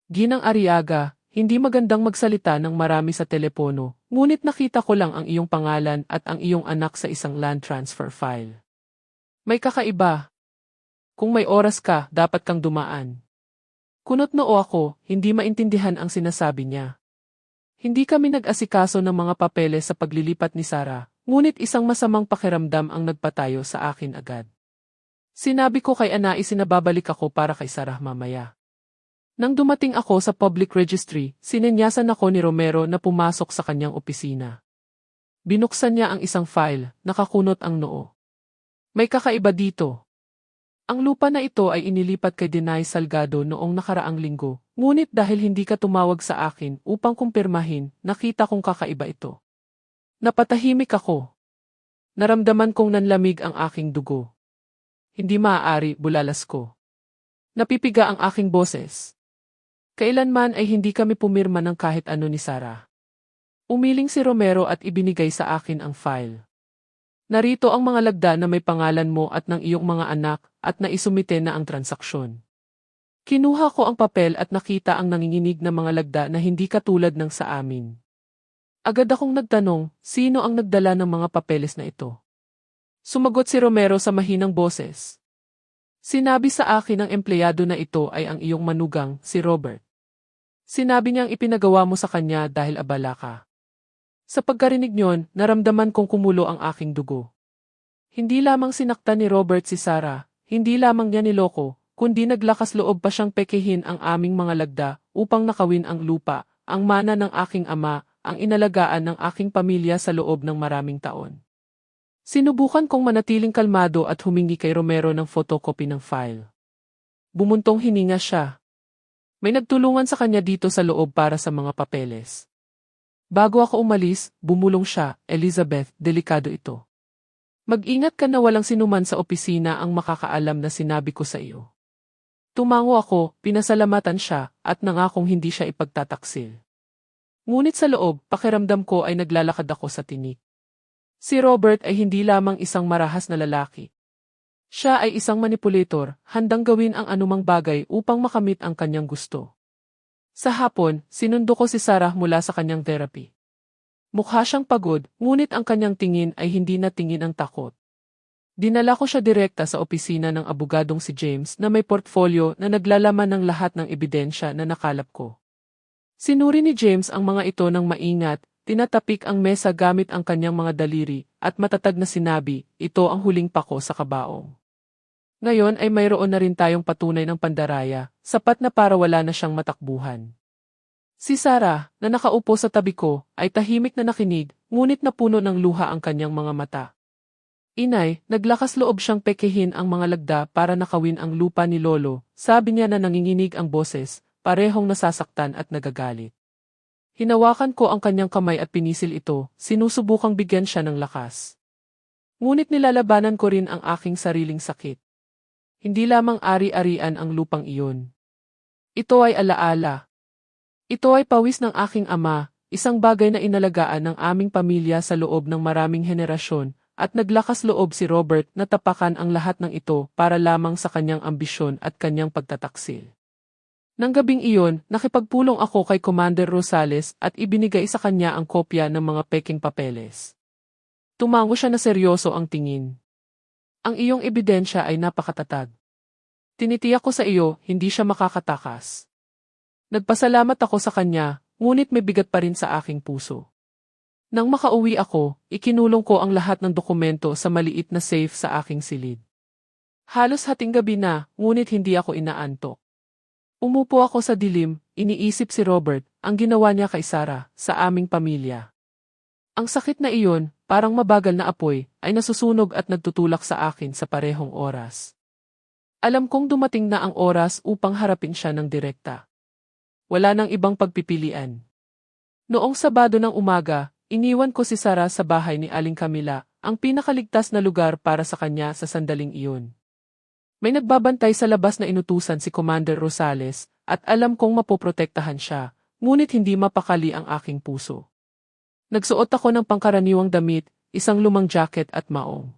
Ginang Arriaga, hindi magandang magsalita ng marami sa telepono, ngunit nakita ko lang ang iyong pangalan at ang iyong anak sa isang land transfer file. May kakaiba. Kung may oras ka, dapat kang dumaan. Kunot noo ako, hindi maintindihan ang sinasabi niya. Hindi kami nag-asikaso ng mga papeles sa paglilipat ni Sarah, ngunit isang masamang pakiramdam ang nagpatayo sa akin agad. Sinabi ko kay Anais na babalik ako para kay Sarah mamaya. Nang dumating ako sa public registry, sinenyasan ako ni Romero na pumasok sa kanyang opisina. Binuksan niya ang isang file, nakakunot ang noo. May kakaiba dito. Ang lupa na ito ay inilipat kay Denai Salgado noong nakaraang linggo, ngunit dahil hindi ka tumawag sa akin upang kumpirmahin, nakita kong kakaiba ito. Napatahimik ako. Naramdaman kong nanlamig ang aking dugo. Hindi maaari, bulalas ko. Napipiga ang aking boses. Kailanman ay hindi kami pumirma ng kahit ano ni Sarah. Umiling si Romero at ibinigay sa akin ang file. Narito ang mga lagda na may pangalan mo at ng iyong mga anak at naisumite na ang transaksyon. Kinuha ko ang papel at nakita ang nanginginig na mga lagda na hindi katulad ng sa amin. Agad akong nagtanong, sino ang nagdala ng mga papeles na ito? Sumagot si Romero sa mahinang boses. Sinabi sa akin ng empleyado na ito ay ang iyong manugang, si Robert. Sinabi niyang ipinagawa mo sa kanya dahil abala ka. Sa pagkarinig niyon, naramdaman kong kumulo ang aking dugo. Hindi lamang sinaktan ni Robert si Sarah, hindi lamang niya niloko, kundi naglakas loob pa siyang pekehin ang aming mga lagda upang nakawin ang lupa, ang mana ng aking ama, ang inalagaan ng aking pamilya sa loob ng maraming taon. Sinubukan kong manatiling kalmado at humingi kay Romero ng photocopy ng file. Bumuntong hininga siya. May nagtulungan sa kanya dito sa loob para sa mga papeles. Bago ako umalis, bumulong siya, Elizabeth, delikado ito. Mag-ingat ka na walang sinuman sa opisina ang makakaalam na sinabi ko sa iyo. Tumango ako, pinasalamatan siya, at nangakong hindi siya ipagtataksil. Ngunit sa loob, pakiramdam ko ay naglalakad ako sa tinik. Si Robert ay hindi lamang isang marahas na lalaki. Siya ay isang manipulator, handang gawin ang anumang bagay upang makamit ang kanyang gusto. Sa hapon, sinundo ko si Sarah mula sa kanyang therapy. Mukha siyang pagod, ngunit ang kanyang tingin ay hindi na tingin ang takot. Dinala ko siya direkta sa opisina ng abogadong si James na may portfolio na naglalaman ng lahat ng ebidensya na nakalap ko. Sinuri ni James ang mga ito ng maingat, tinatapik ang mesa gamit ang kanyang mga daliri, at matatag na sinabi, ito ang huling pako sa kabaong. Ngayon ay mayroon na rin tayong patunay ng pandaraya, sapat na para wala na siyang matakbuhan. Si Sarah, na nakaupo sa tabi ko, ay tahimik na nakinig, ngunit napuno ng luha ang kanyang mga mata. Inay, naglakas loob siyang pekehin ang mga lagda para nakawin ang lupa ni Lolo, sabi niya na nanginginig ang boses, parehong nasasaktan at nagagalit. Hinawakan ko ang kanyang kamay at pinisil ito, sinusubukang bigyan siya ng lakas. Ngunit nilalabanan ko rin ang aking sariling sakit. Hindi lamang ari-arian ang lupang iyon. Ito ay alaala. Ito ay pawis ng aking ama, isang bagay na inalagaan ng aming pamilya sa loob ng maraming henerasyon, at naglakas loob si Robert na tapakan ang lahat ng ito para lamang sa kanyang ambisyon at kanyang pagtataksil. Nang gabing iyon, nakipagpulong ako kay Commander Rosales at ibinigay sa kanya ang kopya ng mga peking papeles. Tumango siya na seryoso ang tingin. Ang iyong ebidensya ay napakatatag. Tinitiyak ko sa iyo, hindi siya makakatakas. Nagpasalamat ako sa kanya, ngunit may bigat pa rin sa aking puso. Nang makauwi ako, ikinulong ko ang lahat ng dokumento sa maliit na safe sa aking silid. Halos hating gabi na, ngunit hindi ako inaantok. Umupo ako sa dilim, iniisip si Robert, ang ginawa niya kay Sarah, sa aming pamilya. Ang sakit na iyon, parang mabagal na apoy, ay nasusunog at nagtutulak sa akin sa parehong oras. Alam kong dumating na ang oras upang harapin siya ng direkta. Wala nang ibang pagpipilian. Noong Sabado ng umaga, iniwan ko si Sarah sa bahay ni Aling Camila, ang pinakaligtas na lugar para sa kanya sa sandaling iyon. May nagbabantay sa labas na inutusan si Commander Rosales, at alam kong mapoprotektahan siya, ngunit hindi mapakali ang aking puso. Nagsuot ako ng pangkaraniwang damit, isang lumang jacket at maong.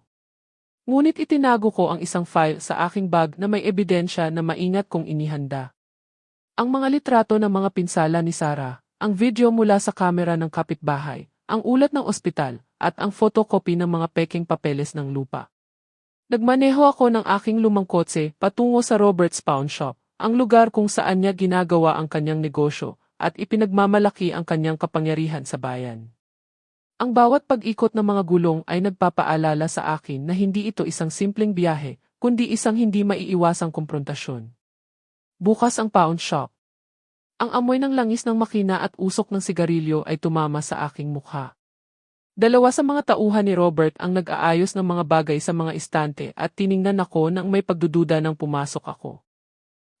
Ngunit itinago ko ang isang file sa aking bag na may ebidensya na maingat kong inihanda. Ang mga litrato ng mga pinsala ni Sarah, ang video mula sa kamera ng kapitbahay, ang ulat ng ospital, at ang photocopy ng mga peking papeles ng lupa. Nagmaneho ako ng aking lumang kotse patungo sa Robert's Pawn Shop, ang lugar kung saan niya ginagawa ang kanyang negosyo, at ipinagmamalaki ang kanyang kapangyarihan sa bayan. Ang bawat pag-ikot ng mga gulong ay nagpapaalala sa akin na hindi ito isang simpleng biyahe, kundi isang hindi maiiwasang komprontasyon. Bukas ang pawn shop. Ang amoy ng langis ng makina at usok ng sigarilyo ay tumama sa aking mukha. Dalawa sa mga tauhan ni Robert ang nag-aayos ng mga bagay sa mga istante at tiningnan ako nang may pagdududa nang pumasok ako.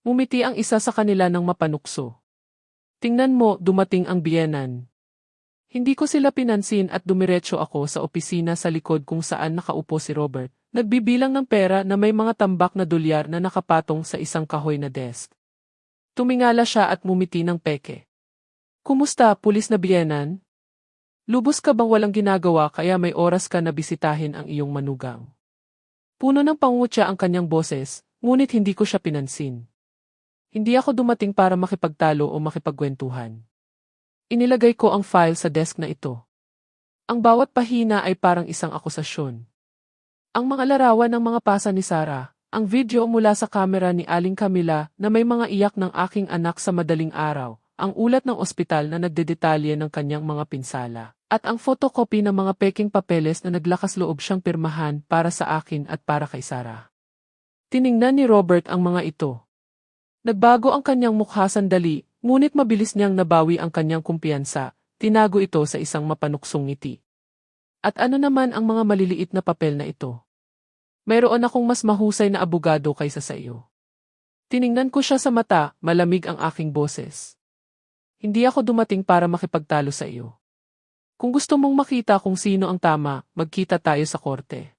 Ngumiti ang isa sa kanila ng mapanukso. Tingnan mo, dumating ang biyenan. Hindi ko sila pinansin at dumiretso ako sa opisina sa likod kung saan nakaupo si Robert, nagbibilang ng pera na may mga tambak na dolyar na nakapatong sa isang kahoy na desk. Tumingala siya at mumiti ng peke. Kumusta, pulis na biyenan? Lubos ka bang walang ginagawa kaya may oras ka na bisitahin ang iyong manugang? Puno ng pangungutya ang kanyang boses, ngunit hindi ko siya pinansin. Hindi ako dumating para makipagtalo o makipagkwentuhan. Inilagay ko ang file sa desk na ito. Ang bawat pahina ay parang isang akusasyon. Ang mga larawan ng mga pasa ni Sarah, ang video mula sa kamera ni Aling Camila na may mga iyak ng aking anak sa madaling araw, ang ulat ng ospital na nagdedetalye ng kanyang mga pinsala, at ang photocopy ng mga peking papeles na naglakas loob siyang pirmahan para sa akin at para kay Sarah. Tiningnan ni Robert ang mga ito. Nagbago ang kanyang mukha sandali, ngunit mabilis niyang nabawi ang kanyang kumpiyansa, tinago ito sa isang mapanuksong ngiti. At ano naman ang mga maliliit na papel na ito? Mayroon akong mas mahusay na abogado kaysa sa iyo. Tiningnan ko siya sa mata, malamig ang aking boses. Hindi ako dumating para makipagtalo sa iyo. Kung gusto mong makita kung sino ang tama, magkita tayo sa korte.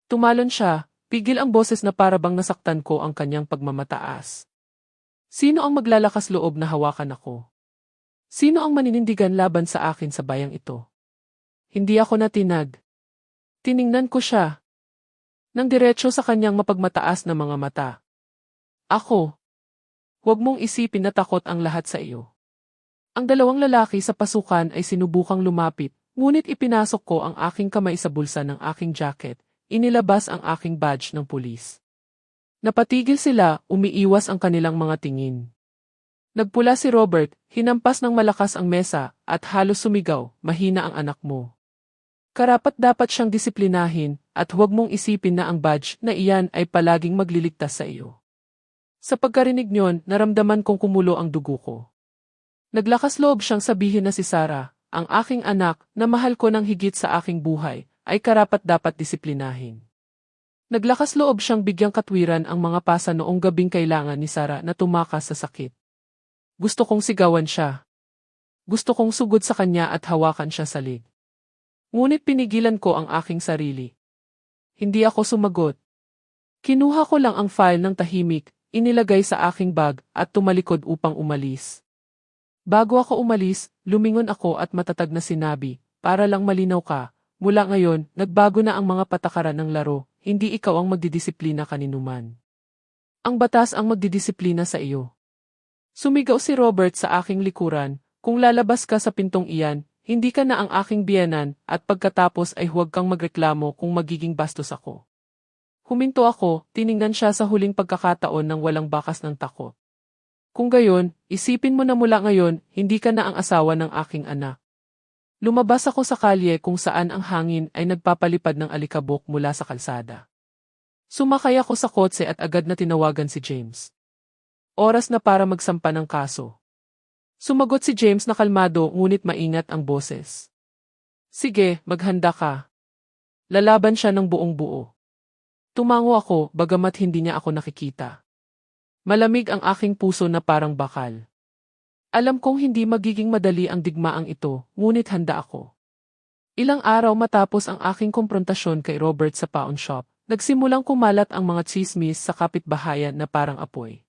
Tumalon siya, pigil ang boses na parabang nasaktan ko ang kanyang pagmamataas. Sino ang maglalakas loob na hawakan ako? Sino ang maninindigan laban sa akin sa bayang ito? Hindi ako natinag. Tiningnan ko siya. Nang diretso sa kanyang mapagmataas na mga mata. Ako. Huwag mong isipin na takot ang lahat sa iyo. Ang dalawang lalaki sa pasukan ay sinubukang lumapit, ngunit ipinasok ko ang aking kamay sa bulsa ng aking jacket, inilabas ang aking badge ng pulis. Napatigil sila, umiiwas ang kanilang mga tingin. Nagpula si Robert, hinampas ng malakas ang mesa, at halos sumigaw, mahina ang anak mo. Karapat-dapat siyang disiplinahin at huwag mong isipin na ang badge na iyan ay palaging magliligtas sa iyo. Sa pagkarinig niyon, naramdaman kong kumulo ang dugo ko. Naglakas loob siyang sabihin na si Sarah, ang aking anak, na mahal ko ng higit sa aking buhay, ay karapat-dapat disiplinahin. Naglakas loob siyang bigyang katwiran ang mga pasa noong gabing kailangan ni Sarah na tumakas sa sakit. Gusto kong sigawan siya. Gusto kong sugod sa kanya at hawakan siya sa leg. Ngunit pinigilan ko ang aking sarili. Hindi ako sumagot. Kinuha ko lang ang file ng tahimik, inilagay sa aking bag at tumalikod upang umalis. Bago ako umalis, lumingon ako at matatag na sinabi, para lang malinaw ka, mula ngayon, nagbago na ang mga patakaran ng laro, hindi ikaw ang magdidisiplina kaninuman. Ang batas ang magdidisiplina sa iyo. Sumigaw si Robert sa aking likuran, kung lalabas ka sa pintong iyan, hindi ka na ang aking biyenan at pagkatapos ay huwag kang magreklamo kung magiging bastos ako. Huminto ako, tiningnan siya sa huling pagkakataon ng walang bakas ng takot. Kung gayon, isipin mo na mula ngayon, hindi ka na ang asawa ng aking anak. Lumabas ako sa kalye kung saan ang hangin ay nagpapalipad ng alikabok mula sa kalsada. Sumakay ako sa kotse at agad na tinawagan si James. Oras na para magsampa ng kaso. Sumagot si James na kalmado ngunit maingat ang boses. Sige, maghanda ka. Lalaban siya ng buong buo. Tumango ako bagamat hindi niya ako nakikita. Malamig ang aking puso na parang bakal. Alam kong hindi magiging madali ang digmaang ito, ngunit handa ako. Ilang araw matapos ang aking komprontasyon kay Robert sa pawn shop, nagsimulang kumalat ang mga tsismis sa kapitbahayan na parang apoy.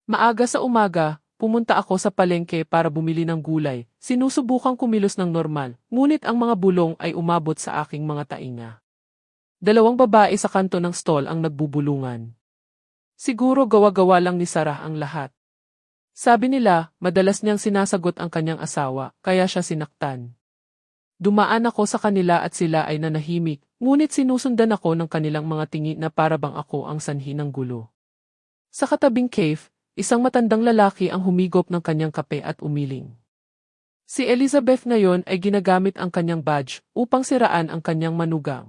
Maaga sa umaga, pumunta ako sa palengke para bumili ng gulay, sinusubukang kumilos ng normal, ngunit ang mga bulong ay umabot sa aking mga tainga. 2 babae sa kanto ng stall ang nagbubulungan. Siguro gawa-gawa lang ni Sarah ang lahat. Sabi nila, madalas niyang sinasagot ang kanyang asawa, kaya siya sinaktan. Dumaan ako sa kanila at sila ay nanahimik, ngunit sinusundan ako ng kanilang mga tingin na parabang ako ang sanhi ng gulo. Sa katabing cave, isang matandang lalaki ang humigop ng kanyang kape at umiling. Si Elizabeth ngayon ay ginagamit ang kanyang badge upang siraan ang kanyang manugang.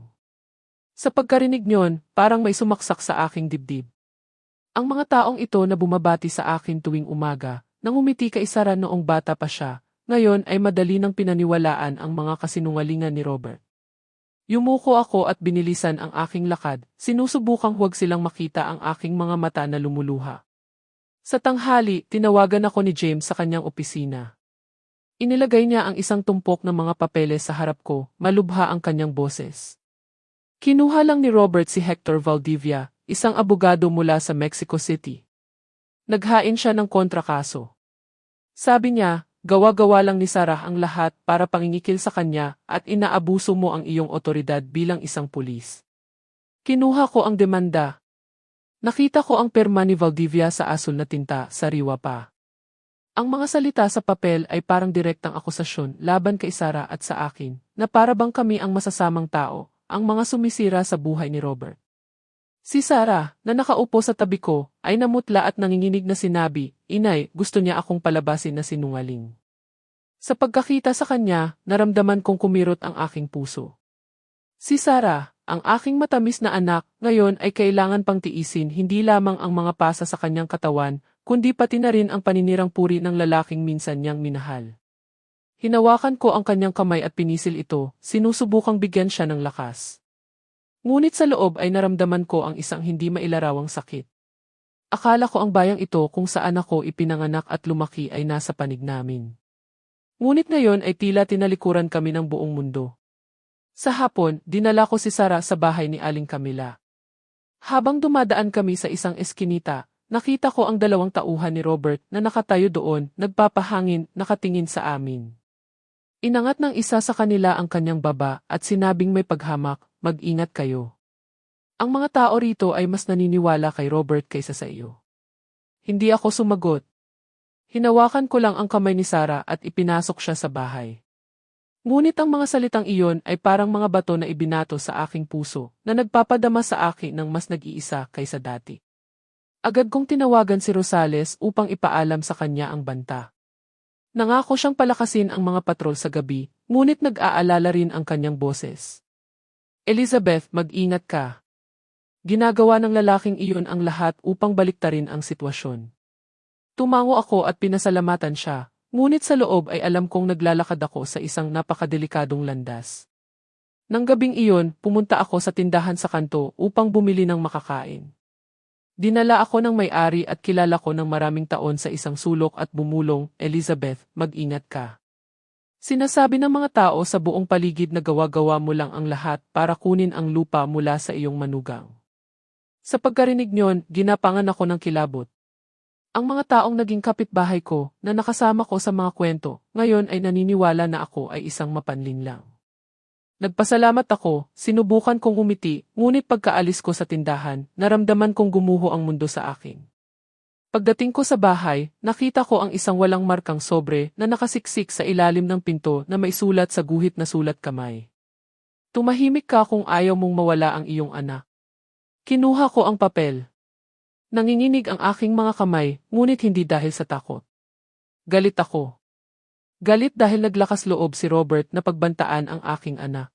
Sa pagkarinig niyon, parang may sumaksak sa aking dibdib. Ang mga taong ito na bumabati sa akin tuwing umaga, nang umiti kay Sarah noong bata pa siya, ngayon ay madali nang pinaniwalaan ang mga kasinungalingan ni Robert. Yumuko ako at binilisan ang aking lakad, sinusubukang huwag silang makita ang aking mga mata na lumuluha. Sa tanghali, tinawagan ako ni James sa kanyang opisina. Inilagay niya ang isang tumpok ng mga papeles sa harap ko, malubha ang kanyang boses. Kinuha lang ni Robert si Hector Valdivia, isang abogado mula sa Mexico City. Naghain siya ng kontrakaso. Sabi niya, gawa-gawa lang ni Sarah ang lahat para pangingikil sa kanya at inaabuso mo ang iyong otoridad bilang isang pulis. Kinuha ko ang demanda. Nakita ko ang perma ni Valdivia sa asul na tinta, sariwa pa. Ang mga salita sa papel ay parang direktang akusasyon laban kay Sarah at sa akin, na para bang kami ang masasamang tao, ang mga sumisira sa buhay ni Robert. Si Sarah, na nakaupo sa tabi ko, ay namutla at nanginginig na sinabi, "Inay, gusto niya akong palabasin na sinungaling." Sa pagkakita sa kanya, naramdaman kong kumirot ang aking puso. Si Sarah, ang aking matamis na anak, ngayon ay kailangan pang tiisin hindi lamang ang mga pasa sa kanyang katawan, kundi pati na rin ang paninirang puri ng lalaking minsan niyang minahal. Hinawakan ko ang kanyang kamay at pinisil ito, sinusubukang bigyan siya ng lakas. Ngunit sa loob ay naramdaman ko ang isang hindi mailarawang sakit. Akala ko ang bayang ito kung saan ako ipinanganak at lumaki ay nasa panig namin. Ngunit ngayon ay tila tinalikuran kami ng buong mundo. Sa hapon, dinala ko si Sarah sa bahay ni Aling Camila. Habang dumadaan kami sa isang eskinita, nakita ko ang 2 tauhan ni Robert na nakatayo doon, nagpapahangin, nakatingin sa amin. Inangat ng isa sa kanila ang kanyang baba at sinabing may paghamak, "Mag-ingat kayo. Ang mga tao rito ay mas naniniwala kay Robert kaysa sa iyo." Hindi ako sumagot. Hinawakan ko lang ang kamay ni Sarah at ipinasok siya sa bahay. Ngunit ang mga salitang iyon ay parang mga bato na ibinato sa aking puso na nagpapadama sa akin ng mas nag-iisa kaysa dati. Agad kong tinawagan si Rosales upang ipaalam sa kanya ang banta. Nangako siyang palakasin ang mga patrol sa gabi, ngunit nag-aalala rin ang kanyang boses. Elizabeth, mag-ingat ka. Ginagawa ng lalaking iyon ang lahat upang baliktarin ang sitwasyon. Tumango ako at pinasalamatan siya, ngunit sa loob ay alam kong naglalakad ako sa isang napakadelikadong landas. Nang gabing iyon, pumunta ako sa tindahan sa kanto upang bumili ng makakain. Dinala ako ng may-ari at kilala ko ng maraming taon sa isang sulok at bumulong, Elizabeth, mag-ingat ka. Sinasabi ng mga tao sa buong paligid na gawa-gawa mo lang ang lahat para kunin ang lupa mula sa iyong manugang. Sa pagkarinig niyon, ginapangan ako ng kilabot. Ang mga taong naging kapitbahay ko, na nakasama ko sa mga kwento, ngayon ay naniniwala na ako ay isang mapanlin lang. Nagpasalamat ako, sinubukan kong umiti, ngunit pagkaalis ko sa tindahan, naramdaman kong gumuho ang mundo sa akin. Pagdating ko sa bahay, nakita ko ang isang walang markang sobre na nakasiksik sa ilalim ng pinto na may sulat sa guhit na sulat kamay. Tumahimik ka kung ayaw mong mawala ang iyong anak. Kinuha ko ang papel. Nanginginig ang aking mga kamay, ngunit hindi dahil sa takot. Galit ako. Galit dahil naglakas loob si Robert na pagbantaan ang aking anak.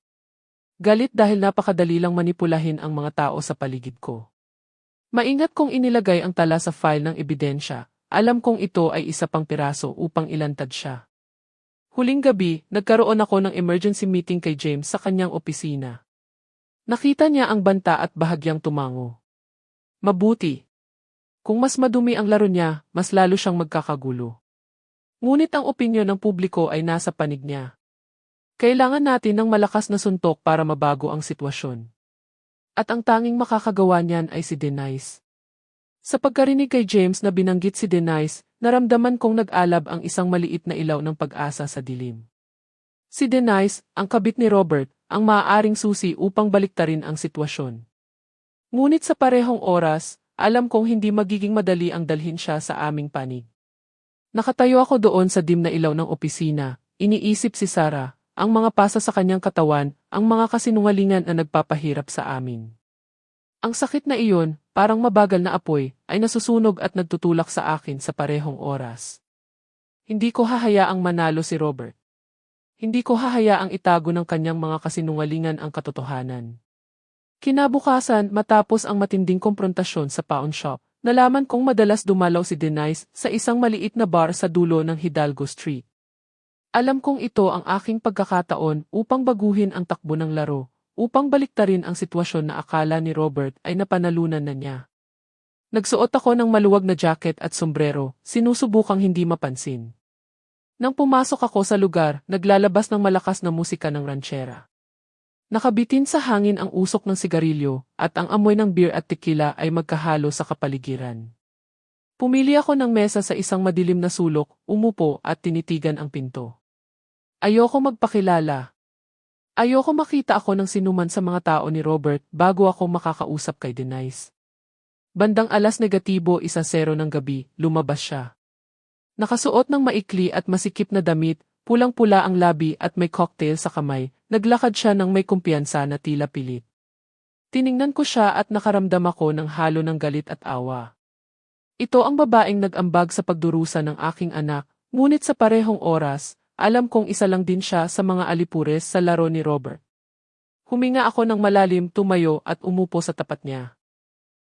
Galit dahil napakadali lang manipulahin ang mga tao sa paligid ko. Maingat kong inilagay ang tala sa file ng ebidensya, alam kong ito ay isa pang piraso upang ilantad siya. Huling gabi, nagkaroon ako ng emergency meeting kay James sa kanyang opisina. Nakita niya ang banta at bahagyang tumango. Mabuti. Kung mas madumi ang laro niya, mas lalo siyang magkakagulo. Ngunit ang opinyon ng publiko ay nasa panig niya. Kailangan natin ng malakas na suntok para mabago ang sitwasyon. At ang tanging makakagawa niyan ay si Denise. Sa pagkarinig kay James na binanggit si Denise, naramdaman kong nag-alab ang isang maliit na ilaw ng pag-asa sa dilim. Si Denise, ang kabit ni Robert, ang maaaring susi upang baliktarin ang sitwasyon. Ngunit sa parehong oras, alam kong hindi magiging madali ang dalhin siya sa aming panig. Nakatayo ako doon sa dim na ilaw ng opisina, iniisip si Sarah, ang mga pasa sa kanyang katawan, ang mga kasinungalingan na nagpapahirap sa amin. Ang sakit na iyon, parang mabagal na apoy, ay nasusunog at nagtutulak sa akin sa parehong oras. Hindi ko hahayaang manalo si Robert. Hindi ko hahayaang itago ng kanyang mga kasinungalingan ang katotohanan. Kinabukasan, matapos ang matinding komprontasyon sa pawn shop, nalaman kong madalas dumalaw si Denise sa isang maliit na bar sa dulo ng Hidalgo Street. Alam kong ito ang aking pagkakataon upang baguhin ang takbo ng laro, upang baliktarin ang sitwasyon na akala ni Robert ay napanalunan na niya. Nagsuot ako ng maluwag na jacket at sombrero, sinusubukang hindi mapansin. Nang pumasok ako sa lugar, naglalabas ng malakas na musika ng ranchera. Nakabitin sa hangin ang usok ng sigarilyo, at ang amoy ng beer at tequila ay magkahalo sa kapaligiran. Pumili ako ng mesa sa isang madilim na sulok, umupo at tinitigan ang pinto. Ayoko magpakilala. Ayoko makita ako ng sinuman sa mga tao ni Robert bago ako makakausap kay Denise. Bandang alas negatibo 1:00 ng gabi, lumabas siya. Nakasuot ng maikli at masikip na damit, pulang-pula ang labi at may cocktail sa kamay, naglakad siya ng may kumpiyansa na tila pilit. Tiningnan ko siya at nakaramdam ako ng halo ng galit at awa. Ito ang babaeng nag-ambag sa pagdurusa ng aking anak, ngunit sa parehong oras, alam kong isa lang din siya sa mga alipures sa laro ni Robert. Huminga ako ng malalim, tumayo at umupo sa tapat niya.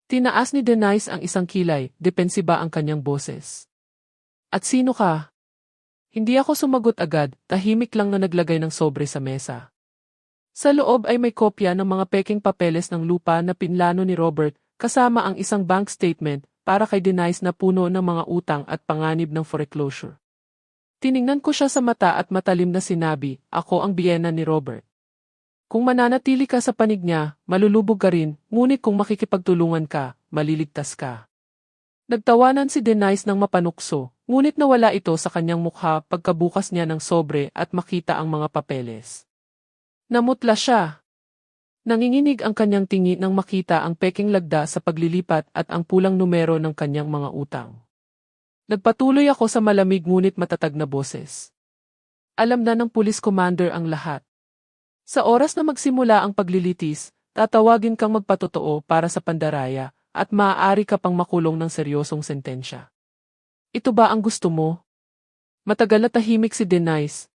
Tinaas ni Denise ang isang kilay, depensiba ang kanyang boses. At sino ka? Hindi ako sumagot agad, tahimik lang na naglagay ng sobre sa mesa. Sa loob ay may kopya ng mga peking papeles ng lupa na pinlano ni Robert, kasama ang isang bank statement para kay Denise na puno ng mga utang at panganib ng foreclosure. Tiningnan ko siya sa mata at matalim na sinabi, ako ang biyena ni Robert. Kung mananatili ka sa panig niya, malulubog ka rin, ngunit kung makikipagtulungan ka, maliligtas ka. Nagtawanan si Denise ng mapanukso, ngunit nawala ito sa kanyang mukha pagkabukas niya ng sobre at makita ang mga papeles. Namutla siya. Nanginginig ang kanyang tingi nang makita ang peking lagda sa paglilipat at ang pulang numero ng kanyang mga utang. Nagpatuloy ako sa malamig ngunit matatag na boses. Alam na ng police commander ang lahat. Sa oras na magsimula ang paglilitis, tatawagin kang magpatotoo para sa pandaraya at maaari ka pang makulong ng seryosong sentensya. Ito ba ang gusto mo? Matagal na tahimik si Denise.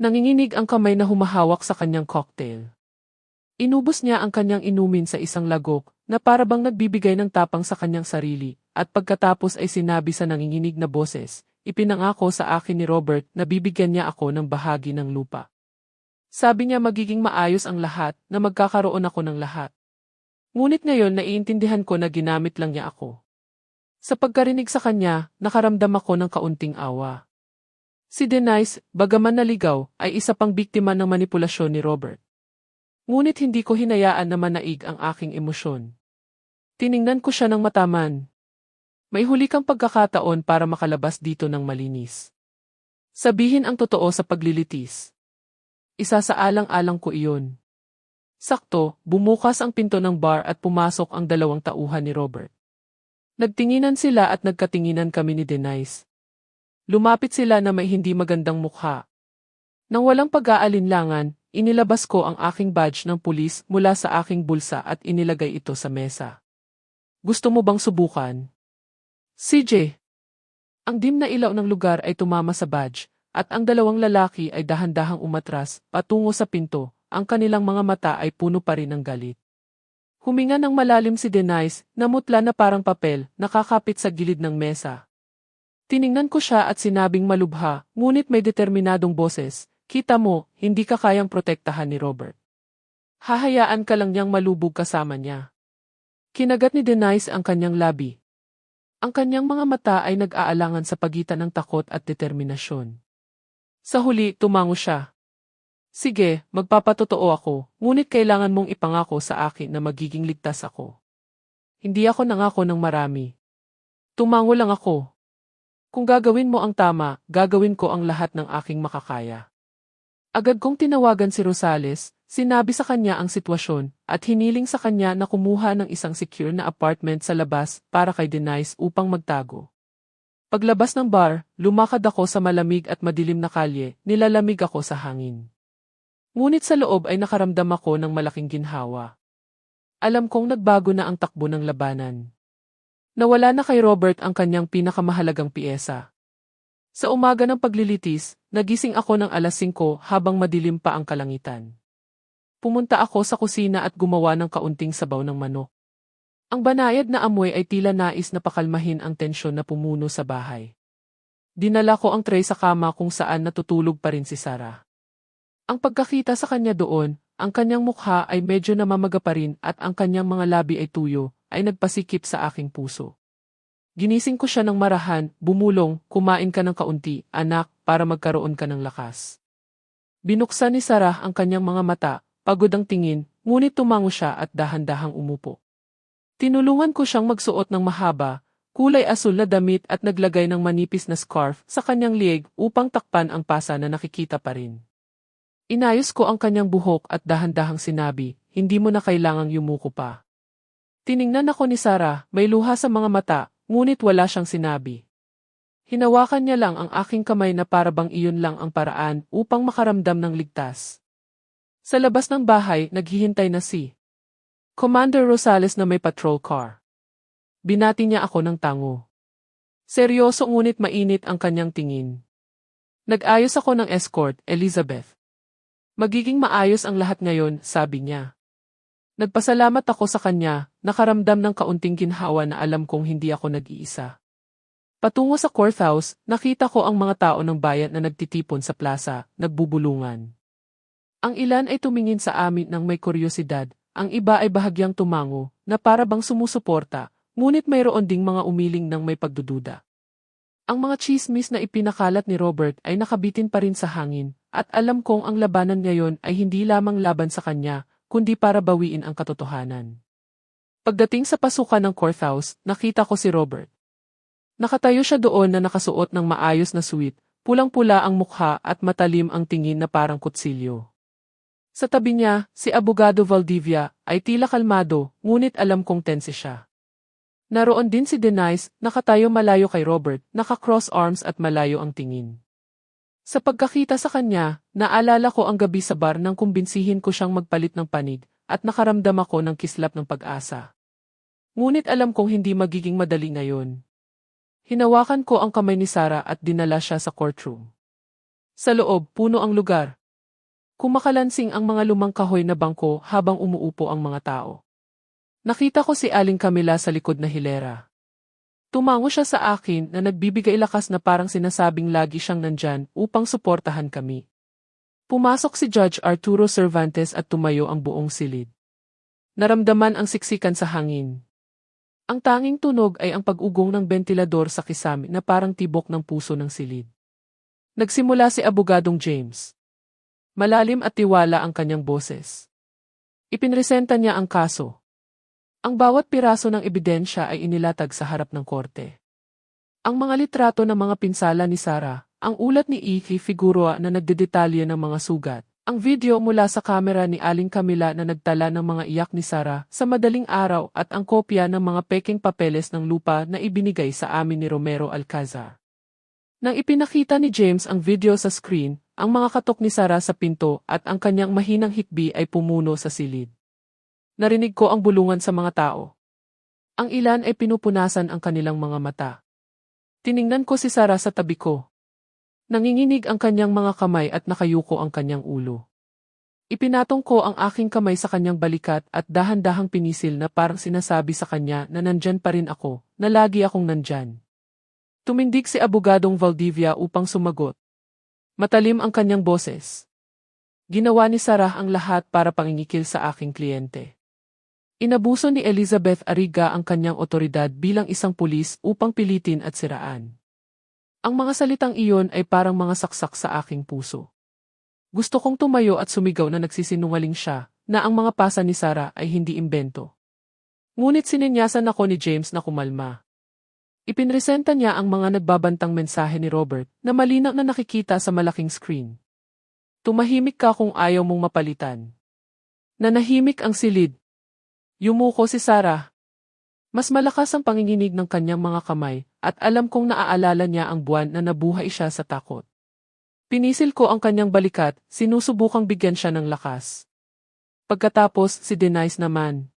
Nanginginig ang kamay na humahawak sa kanyang cocktail. Inubos niya ang kanyang inumin sa isang lagok na para bang nagbibigay ng tapang sa kanyang sarili at pagkatapos ay sinabi sa nanginginig na boses, ipinangako sa akin ni Robert na bibigyan niya ako ng bahagi ng lupa. Sabi niya magiging maayos ang lahat na magkakaroon ako ng lahat. Ngunit ngayon naiintindihan ko na ginamit lang niya ako. Sa pagkarinig sa kanya, nakaramdam ako ng kaunting awa. Si Denise, bagaman naligaw, ay isa pang biktima ng manipulasyon ni Robert. Ngunit hindi ko hinayaan na manaig ang aking emosyon. Tiningnan ko siya ng mataman. May huli kang pagkakataon para makalabas dito ng malinis. Sabihin ang totoo sa paglilitis. Isasaalang-alang ko iyon. Sakto, bumukas ang pinto ng bar at pumasok ang dalawang tauhan ni Robert. Nagtinginan sila at nagkatinginan kami ni Denise. Lumapit sila na may hindi magandang mukha. Nang walang pag-aalinlangan, inilabas ko ang aking badge ng pulis mula sa aking bulsa at inilagay ito sa mesa. Gusto mo bang subukan? CJ. Ang dim na ilaw ng lugar ay tumama sa badge, at ang dalawang lalaki ay dahan-dahang umatras, patungo sa pinto, ang kanilang mga mata ay puno pa rin ng galit. Huminga ng malalim si Denise, namutla na parang papel, nakakapit sa gilid ng mesa. Tiningnan ko siya at sinabing malubha, ngunit may determinadong boses, kita mo, hindi ka kayang protektahan ni Robert. Hahayaan ka lang niyang malubog kasama niya. Kinagat ni Denise ang kanyang labi. Ang kanyang mga mata ay nag-aalangan sa pagitan ng takot at determinasyon. Sa huli, tumango siya. Sige, magpapatotoo ako, ngunit kailangan mong ipangako sa akin na magiging ligtas ako. Hindi ako nangako ng marami. Tumango lang ako. Kung gagawin mo ang tama, gagawin ko ang lahat ng aking makakaya. Agad kong tinawagan si Rosales, sinabi sa kanya ang sitwasyon, at hiniling sa kanya na kumuha ng isang secure na apartment sa labas para kay Denise upang magtago. Paglabas ng bar, lumakad ako sa malamig at madilim na kalye, nilalamig ako sa hangin. Ngunit sa loob ay nakaramdam ako ng malaking ginhawa. Alam kong nagbago na ang takbo ng labanan. Nawala na kay Robert ang kanyang pinakamahalagang piyesa. Sa umaga ng paglilitis, nagising ako ng alas 5 habang madilim pa ang kalangitan. Pumunta ako sa kusina at gumawa ng kaunting sabaw ng manok. Ang banayad na amoy ay tila nais na pakalmahin ang tensyon na pumuno sa bahay. Dinala ko ang tray sa kama kung saan natutulog pa rin si Sarah. Ang pagkakita sa kanya doon, ang kanyang mukha ay medyo namamaga pa rin at ang kanyang mga labi ay tuyo, ay nagpasikip sa aking puso. Ginising ko siya ng marahan, bumulong, kumain ka ng kaunti, anak, para magkaroon ka ng lakas. Binuksan ni Sarah ang kanyang mga mata, pagod ang tingin, ngunit tumango siya at dahan-dahang umupo. Tinulungan ko siyang magsuot ng mahaba, kulay asul na damit at naglagay ng manipis na scarf sa kanyang lieg upang takpan ang pasa na nakikita pa rin. Inayos ko ang kanyang buhok at dahan-dahang sinabi, hindi mo na kailangang yumuko pa. Tiningnan ako ni Sarah, may luha sa mga mata, ngunit wala siyang sinabi. Hinawakan niya lang ang aking kamay na para bang iyon lang ang paraan upang makaramdam ng ligtas. Sa labas ng bahay, naghihintay na si Commander Rosales na may patrol car. Binati niya ako ng tango. Seryoso ngunit mainit ang kanyang tingin. Nag-ayos ako ng escort, Elizabeth. Magiging maayos ang lahat ngayon, sabi niya. Nagpasalamat ako sa kanya, nakaramdam ng kaunting ginhawa na alam kong hindi ako nag-iisa. Patungo sa courthouse, nakita ko ang mga tao ng bayan na nagtitipon sa plaza, nagbubulungan. Ang ilan ay tumingin sa amin ng may kuryosidad, ang iba ay bahagyang tumango, na para bang sumusuporta, ngunit mayroon ding mga umiling ng may pagdududa. Ang mga chismis na ipinakalat ni Robert ay nakabitin pa rin sa hangin, at alam kong ang labanan ngayon ay hindi lamang laban sa kanya, kundi para bawiin ang katotohanan. Pagdating sa pasukan ng courthouse, nakita ko si Robert. Nakatayo siya doon na nakasuot ng maayos na suit, pulang-pula ang mukha at matalim ang tingin na parang kutsilyo. Sa tabi niya, si Abogado Valdivia ay tila kalmado, ngunit alam kong tense siya. Naroon din si Denise, nakatayo malayo kay Robert, naka-cross arms at malayo ang tingin. Sa pagkakita sa kanya, naalala ko ang gabi sa bar nang kumbinsihin ko siyang magpalit ng panig, at nakaramdam ako ng kislap ng pag-asa. Ngunit alam kong hindi magiging madali ngayon. Hinawakan ko ang kamay ni Sarah at dinala siya sa courtroom. Sa loob, puno ang lugar. Kumakalansing ang mga lumang kahoy na bangko habang umuupo ang mga tao. Nakita ko si Aling Camila sa likod na hilera. Tumango siya sa akin na nagbibigay lakas na parang sinasabing lagi siyang nandyan upang suportahan kami. Pumasok si Judge Arturo Cervantes at tumayo ang buong silid. Naramdaman ang siksikan sa hangin. Ang tanging tunog ay ang pag-ugong ng bentilador sa kisame na parang tibok ng puso ng silid. Nagsimula si Abogadong James. Malalim at tiwala ang kanyang boses. Ipinresenta niya ang kaso. Ang bawat piraso ng ebidensya ay inilatag sa harap ng korte. Ang mga litrato ng mga pinsala ni Sarah, ang ulat ni Iki Figueroa na nagdedetalye ng mga sugat, ang video mula sa kamera ni Aling Camila na nagtala ng mga iyak ni Sarah sa madaling araw at ang kopya ng mga peking papeles ng lupa na ibinigay sa amin ni Romero Alcazar. Nang ipinakita ni James ang video sa screen, ang mga katok ni Sarah sa pinto at ang kanyang mahinang hikbi ay pumuno sa silid. Narinig ko ang bulungan sa mga tao. Ang ilan ay pinupunasan ang kanilang mga mata. Tiningnan ko si Sarah sa tabi ko. Nanginginig ang kanyang mga kamay at nakayuko ang kanyang ulo. Ipinatong ko ang aking kamay sa kanyang balikat at dahan-dahang pinisil na parang sinasabi sa kanya na nandyan pa rin ako, na lagi akong nandyan. Tumindig si Abogadong Valdivia upang sumagot. Matalim ang kanyang boses. Ginawa ni Sarah ang lahat para pangingikil sa aking kliyente. Inabuso ni Elizabeth Ariga ang kanyang otoridad bilang isang pulis upang pilitin at siraan. Ang mga salitang iyon ay parang mga saksak sa aking puso. Gusto kong tumayo at sumigaw na nagsisinungaling siya, na ang mga pasa ni Sarah ay hindi imbento. Ngunit sininyasan ako ni James na kumalma. Ipinresenta niya ang mga nagbabantang mensahe ni Robert na malinaw na nakikita sa malaking screen. Tumahimik ka kung ayaw mong mapalitan. Nanahimik ang silid. Yumuko si Sarah. Mas malakas ang panginginig ng kanyang mga kamay at alam kong naaalala niya ang buwan na nabuhay siya sa takot. Pinisil ko ang kanyang balikat, sinusubukang bigyan siya ng lakas. Pagkatapos si Denise naman.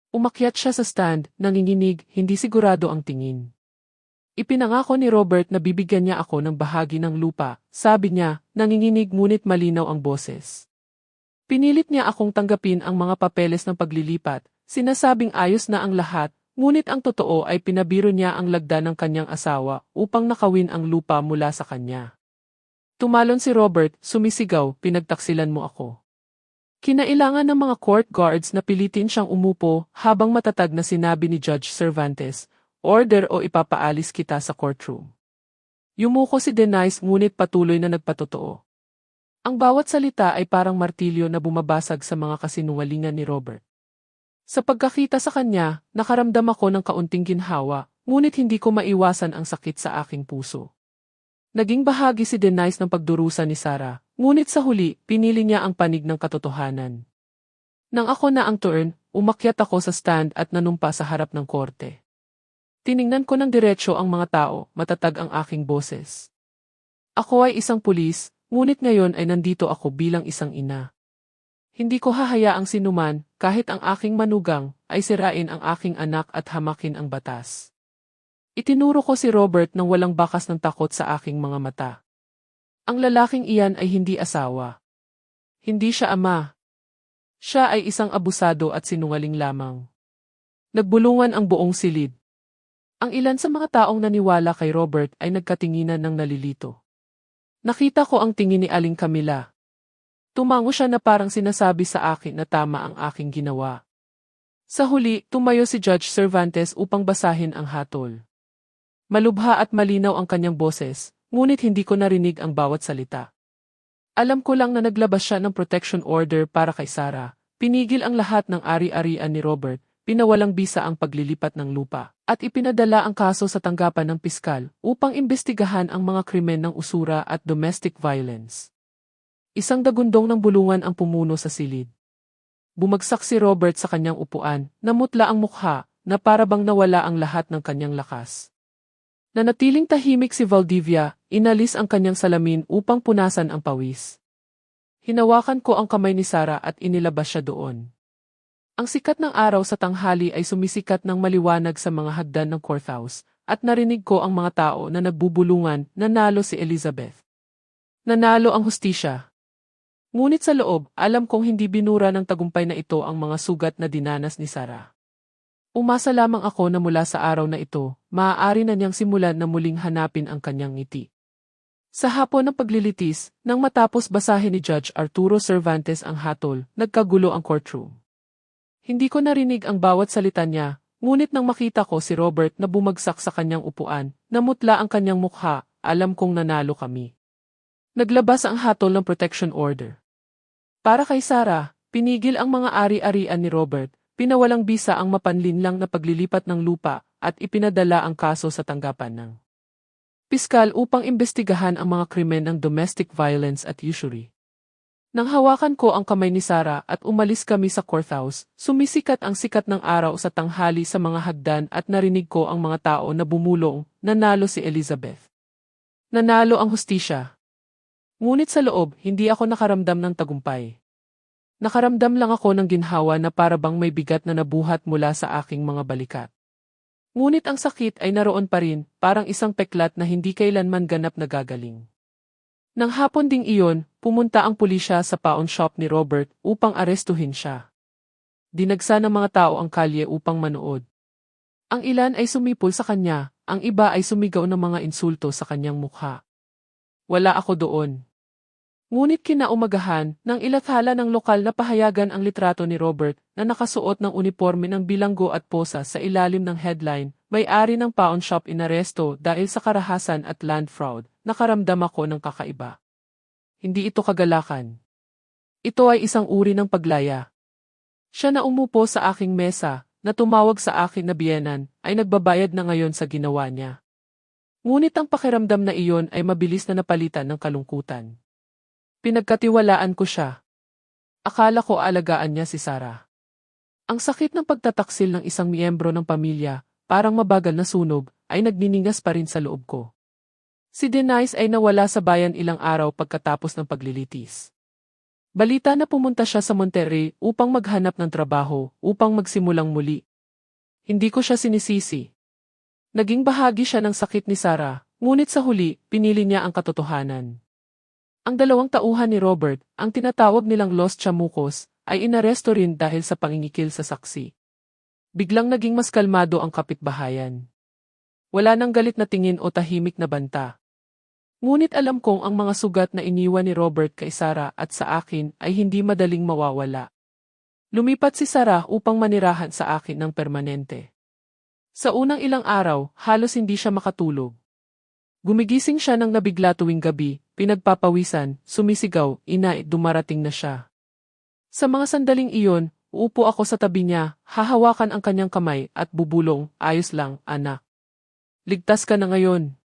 Umakyat siya sa stand, nanginginig, hindi sigurado ang tingin. Ipinangako ni Robert na bibigyan niya ako ng bahagi ng lupa, sabi niya, nanginginig ngunit malinaw ang boses. Pinilit niya akong tanggapin ang mga papeles ng paglilipat, sinasabing ayos na ang lahat, ngunit ang totoo ay pinabiro niya ang lagda ng kanyang asawa upang nakawin ang lupa mula sa kanya. Tumalon si Robert, sumisigaw, pinagtaksilan mo ako. Kinailangan ng mga court guards na pilitin siyang umupo habang matatag na sinabi ni Judge Cervantes, order o ipapaalis kita sa courtroom. Yumuko si Denise ngunit patuloy na nagpatotoo. Ang bawat salita ay parang martilyo na bumabasag sa mga kasinungalingan ni Robert. Sa pagkakita sa kanya, nakaramdam ako ng kaunting ginhawa, ngunit hindi ko maiwasan ang sakit sa aking puso. Naging bahagi si Denise ng pagdurusa ni Sarah, ngunit sa huli, pinili niya ang panig ng katotohanan. Nang ako na ang turn, umakyat ako sa stand at nanumpa sa harap ng korte. Tiningnan ko ng diretsyo ang mga tao, matatag ang aking boses. Ako ay isang pulis, ngunit ngayon ay nandito ako bilang isang ina. Hindi ko hahayaang sinuman, kahit ang aking manugang, ay sirain ang aking anak at hamakin ang batas. Itinuro ko si Robert nang walang bakas ng takot sa aking mga mata. Ang lalaking iyan ay hindi asawa. Hindi siya ama. Siya ay isang abusado at sinungaling lamang. Nagbulungan ang buong silid. Ang ilan sa mga taong naniwala kay Robert ay nagkatinginan ng nalilito. Nakita ko ang tingin ni Aling Camila. Tumango siya na parang sinasabi sa akin na tama ang aking ginawa. Sa huli, tumayo si Judge Cervantes upang basahin ang hatol. Malubha at malinaw ang kanyang boses, ngunit hindi ko narinig ang bawat salita. Alam ko lang na naglabas siya ng protection order para kay Sarah, pinigil ang lahat ng ari-arian ni Robert, pinawalang bisa ang paglilipat ng lupa, at ipinadala ang kaso sa tanggapan ng piskal upang imbestigahan ang mga krimen ng usura at domestic violence. Isang dagundong ng bulungan ang pumuno sa silid. Bumagsak si Robert sa kanyang upuan, namutla ang mukha, na parabang nawala ang lahat ng kanyang lakas. Nanatiling tahimik si Valdivia, inalis ang kanyang salamin upang punasan ang pawis. Hinawakan ko ang kamay ni Sarah at inilabas siya doon. Ang sikat ng araw sa tanghali ay sumisikat ng maliwanag sa mga hagdan ng courthouse, at narinig ko ang mga tao na nagbubulungan na nalo si Elizabeth. Nanalo ang hustisya. Ngunit sa loob, alam kong hindi binura ng tagumpay na ito ang mga sugat na dinanas ni Sarah. Umasa lamang ako na mula sa araw na ito, maaari na niyang simulan na muling hanapin ang kanyang ngiti. Sa hapon ng paglilitis, nang matapos basahin ni Judge Arturo Cervantes ang hatol, nagkagulo ang courtroom. Hindi ko narinig ang bawat salita niya, ngunit nang makita ko si Robert na bumagsak sa kanyang upuan, namutla ang kanyang mukha, alam kong nanalo kami. Naglabas ang hatol ng protection order. Para kay Sarah, pinigil ang mga ari-arian ni Robert, pinawalang bisa ang mapanlinlang na paglilipat ng lupa at ipinadala ang kaso sa tanggapan ng piskal upang imbestigahan ang mga krimen ng domestic violence at usury. Nang hawakan ko ang kamay ni Sarah at umalis kami sa courthouse, sumisikat ang sikat ng araw sa tanghali sa mga hagdan at narinig ko ang mga tao na bumulong, nanalo si Elizabeth. Nanalo ang hustisya. Ngunit sa loob, hindi ako nakaramdam ng tagumpay. Nakaramdam lang ako ng ginhawa na parabang may bigat na nabuhat mula sa aking mga balikat. Ngunit ang sakit ay naroon pa rin, parang isang peklat na hindi kailanman ganap na gagaling. Nang hapon ding iyon, pumunta ang pulisya sa pawn shop ni Robert upang arestuhin siya. Dinagsa ng mga tao ang kalye upang manood. Ang ilan ay sumipol sa kanya, ang iba ay sumigaw ng mga insulto sa kanyang mukha. Wala ako doon. Ngunit kinaumagahan, nang ilathala ng lokal na pahayagan ang litrato ni Robert na nakasuot ng uniforme ng bilanggo at posa sa ilalim ng headline, may-ari ng pawn shop inaresto dahil sa karahasan at land fraud, nakaramdam ako ng kakaiba. Hindi ito kagalakan. Ito ay isang uri ng paglaya. Siya na umupo sa aking mesa, na tumawag sa akin na biyenan, ay nagbabayad na ngayon sa ginawa niya. Ngunit ang pakiramdam na iyon ay mabilis na napalitan ng kalungkutan. Pinagkatiwalaan ko siya. Akala ko alagaan niya si Sarah. Ang sakit ng pagtataksil ng isang miyembro ng pamilya, parang mabagal na sunog, ay nagniningas pa rin sa loob ko. Si Denise ay nawala sa bayan ilang araw pagkatapos ng paglilitis. Balita na pumunta siya sa Monterrey upang maghanap ng trabaho, upang magsimulang muli. Hindi ko siya sinisisi. Naging bahagi siya ng sakit ni Sarah, ngunit sa huli, pinili niya ang katotohanan. Ang 2 tauhan ni Robert, ang tinatawag nilang Los Chamucos, ay inaresto rin dahil sa pangingikil sa saksi. Biglang naging mas kalmado ang kapitbahayan. Wala nang galit na tingin o tahimik na banta. Ngunit alam kong ang mga sugat na iniwan ni Robert kay Sarah at sa akin ay hindi madaling mawawala. Lumipat si Sarah upang manirahan sa akin ng permanente. Sa unang ilang araw, halos hindi siya makatulog. Gumigising siya ng nabigla tuwing gabi, pinagpapawisan, sumisigaw, ina, dumarating na siya. Sa mga sandaling iyon, uupo ako sa tabi niya, hahawakan ang kanyang kamay at bubulong, ayos lang, anak. Ligtas ka na ngayon.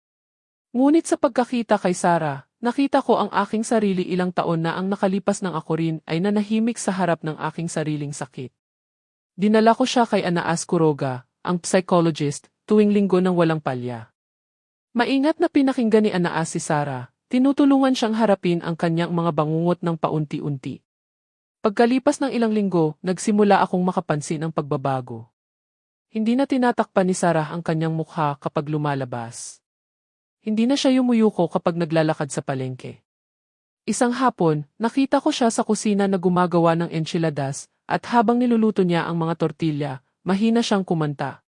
Ngunit sa pagkakita kay Sarah, nakita ko ang aking sarili ilang taon na ang nakalipas ng ako rin ay nanahimik sa harap ng aking sariling sakit. Dinala ko siya kay Anaas Quiroga, ang psychologist, tuwing linggo ng walang palya. Maingat na pinakinggan ni Anaas si Sarah, tinutulungan siyang harapin ang kanyang mga bangungot ng paunti-unti. Pagkalipas ng ilang linggo, nagsimula akong makapansin ang pagbabago. Hindi na tinatakpan ni Sarah ang kanyang mukha kapag lumalabas. Hindi na siya yumuyuko kapag naglalakad sa palengke. Isang hapon, nakita ko siya sa kusina na gumagawa ng enchiladas, at habang niluluto niya ang mga tortilla, mahina siyang kumanta.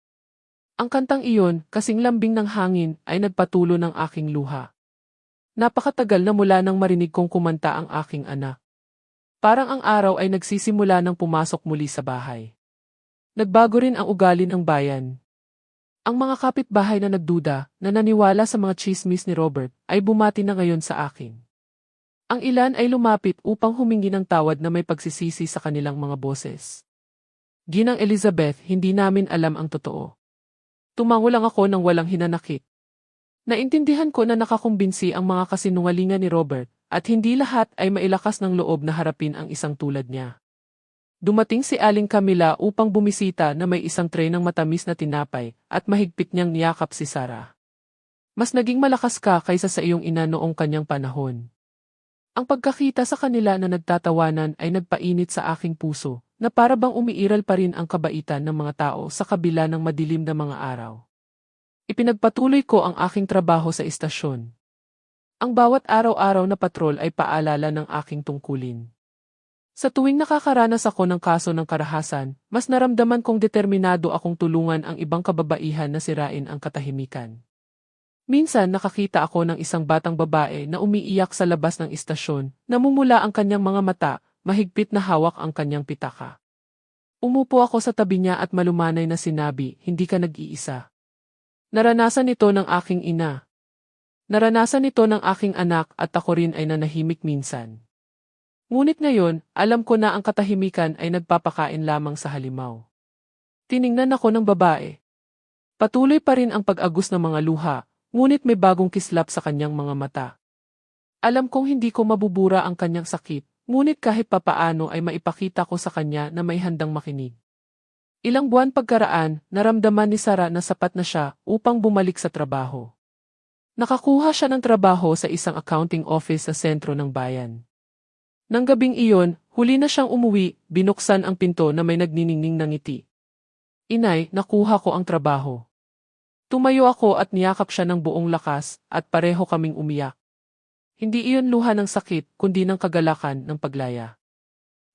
Ang kantang iyon, kasing lambing ng hangin, ay nagpatulo ng aking luha. Napakatagal na mula nang marinig kong kumanta ang aking anak. Parang ang araw ay nagsisimula nang pumasok muli sa bahay. Nagbago rin ang ugali ng bayan. Ang mga kapitbahay na nagduda, na naniwala sa mga chismis ni Robert, ay bumati na ngayon sa akin. Ang ilan ay lumapit upang humingi ng tawad na may pagsisisi sa kanilang mga boses. Ginang Elizabeth, hindi namin alam ang totoo. Tumango lang ako nang walang hinanakit. Naintindihan ko na nakakumbinsi ang mga kasinungalingan ni Robert, at hindi lahat ay mailakas ng loob na harapin ang isang tulad niya. Dumating si Aling Camila upang bumisita na may isang tray ng matamis na tinapay, at mahigpit niyang niyakap si Sarah. Mas naging malakas ka kaysa sa iyong ina noong kanyang panahon. Ang pagkakita sa kanila na nagtatawanan ay nagpainit sa aking puso, na para bang umiiral pa rin ang kabaitan ng mga tao sa kabila ng madilim na mga araw. Ipinagpatuloy ko ang aking trabaho sa istasyon. Ang bawat araw-araw na patrol ay paalala ng aking tungkulin. Sa tuwing nakakaranas ako ng kaso ng karahasan, mas naramdaman kong determinado akong tulungan ang ibang kababaihan na sirain ang katahimikan. Minsan nakakita ako ng isang batang babae na umiiyak sa labas ng istasyon, namumula ang kanyang mga mata, mahigpit na hawak ang kanyang pitaka. Umupo ako sa tabi niya at malumanay na sinabi, "Hindi ka nag-iisa." Naranasan ito ng aking ina. Naranasan ito ng aking anak at ako rin ay nanahimik minsan. Ngunit ngayon, alam ko na ang katahimikan ay nagpapakain lamang sa halimaw. Tiningnan ako ng babae. Patuloy pa rin ang pag-agos ng mga luha, ngunit may bagong kislap sa kanyang mga mata. Alam kong hindi ko mabubura ang kanyang sakit, ngunit kahit papaano ay maipakita ko sa kanya na may handang makinig. Ilang buwan pagkaraan, naramdaman ni Sarah na sapat na siya upang bumalik sa trabaho. Nakakuha siya ng trabaho sa isang accounting office sa sentro ng bayan. Nang gabing iyon, huli na siyang umuwi, binuksan ang pinto na may nagniningning ng ngiti. "Inay, nakuha ko ang trabaho." Tumayo ako at niyakap siya ng buong lakas at pareho kaming umiyak. Hindi iyon luha ng sakit kundi ng kagalakan ng paglaya.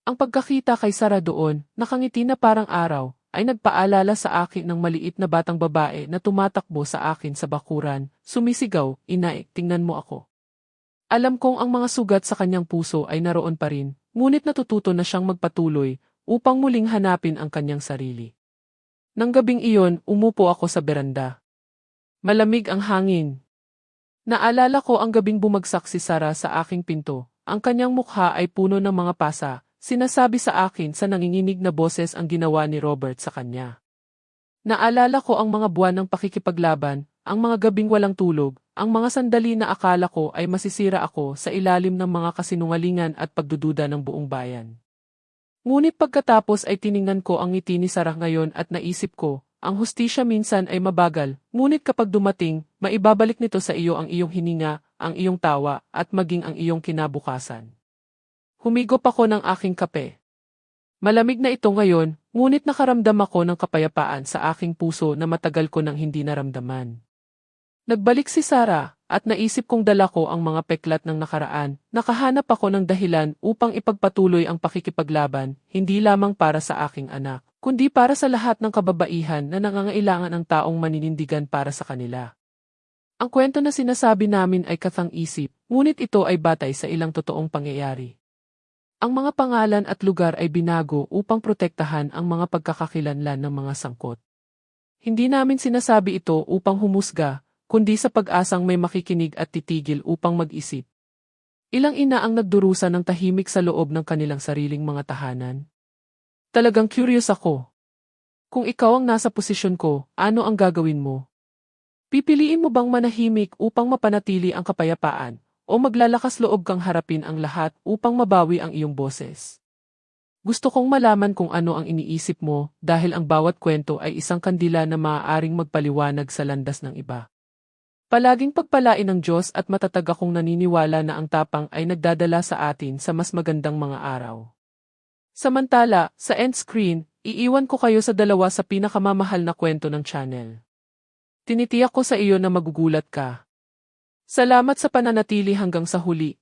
Ang pagkakita kay Sarah doon, nakangiti na parang araw, ay nagpaalala sa akin ng maliit na batang babae na tumatakbo sa akin sa bakuran, sumisigaw, "Inay, tingnan mo ako." Alam kong ang mga sugat sa kanyang puso ay naroon pa rin, ngunit natututo na siyang magpatuloy upang muling hanapin ang kanyang sarili. Nang gabing iyon, umupo ako sa beranda. Malamig ang hangin. Naalala ko ang gabing bumagsak si Sarah sa aking pinto. Ang kanyang mukha ay puno ng mga pasa, sinasabi sa akin sa nanginginig na boses ang ginawa ni Robert sa kanya. Naalala ko ang mga buwan ng pakikipaglaban, ang mga gabing walang tulog, ang mga sandali na akala ko ay masisira ako sa ilalim ng mga kasinungalingan at pagdududa ng buong bayan. Ngunit pagkatapos ay tiningnan ko ang ngiti ni Sarah ngayon at naisip ko, ang hustisya minsan ay mabagal, ngunit kapag dumating, maibabalik nito sa iyo ang iyong hininga, ang iyong tawa, at maging ang iyong kinabukasan. Humigop ako ng aking kape. Malamig na ito ngayon, ngunit nakaramdam ako ng kapayapaan sa aking puso na matagal ko nang hindi naramdaman. Nagbalik si Sarah, at naisip kong dala ko ang mga peklat ng nakaraan, nakahanap ako ng dahilan upang ipagpatuloy ang pakikipaglaban, hindi lamang para sa aking anak, kundi para sa lahat ng kababaihan na nangangailangan ng taong maninindigan para sa kanila. Ang kwento na sinasabi namin ay kathang-isip, ngunit ito ay batay sa ilang totoong pangyayari. Ang mga pangalan at lugar ay binago upang protektahan ang mga pagkakakilanlan ng mga sangkot. Hindi namin sinasabi ito upang humusga, kundi sa pag-asang may makikinig at titigil upang mag-isip. Ilang ina ang nagdurusa ng tahimik sa loob ng kanilang sariling mga tahanan. Talagang curious ako. Kung ikaw ang nasa posisyon ko, ano ang gagawin mo? Pipiliin mo bang manahimik upang mapanatili ang kapayapaan, o maglalakas loob kang harapin ang lahat upang mabawi ang iyong boses? Gusto kong malaman kung ano ang iniisip mo dahil ang bawat kwento ay isang kandila na maaaring magpaliwanag sa landas ng iba. Palaging pagpalain ng Diyos at matatag akong naniniwala na ang tapang ay nagdadala sa atin sa mas magandang mga araw. Samantala, sa end screen, iiwan ko kayo sa dalawa sa pinakamamahal na kwento ng channel. Tinitiyak ko sa iyo na magugulat ka. Salamat sa pananatili hanggang sa huli.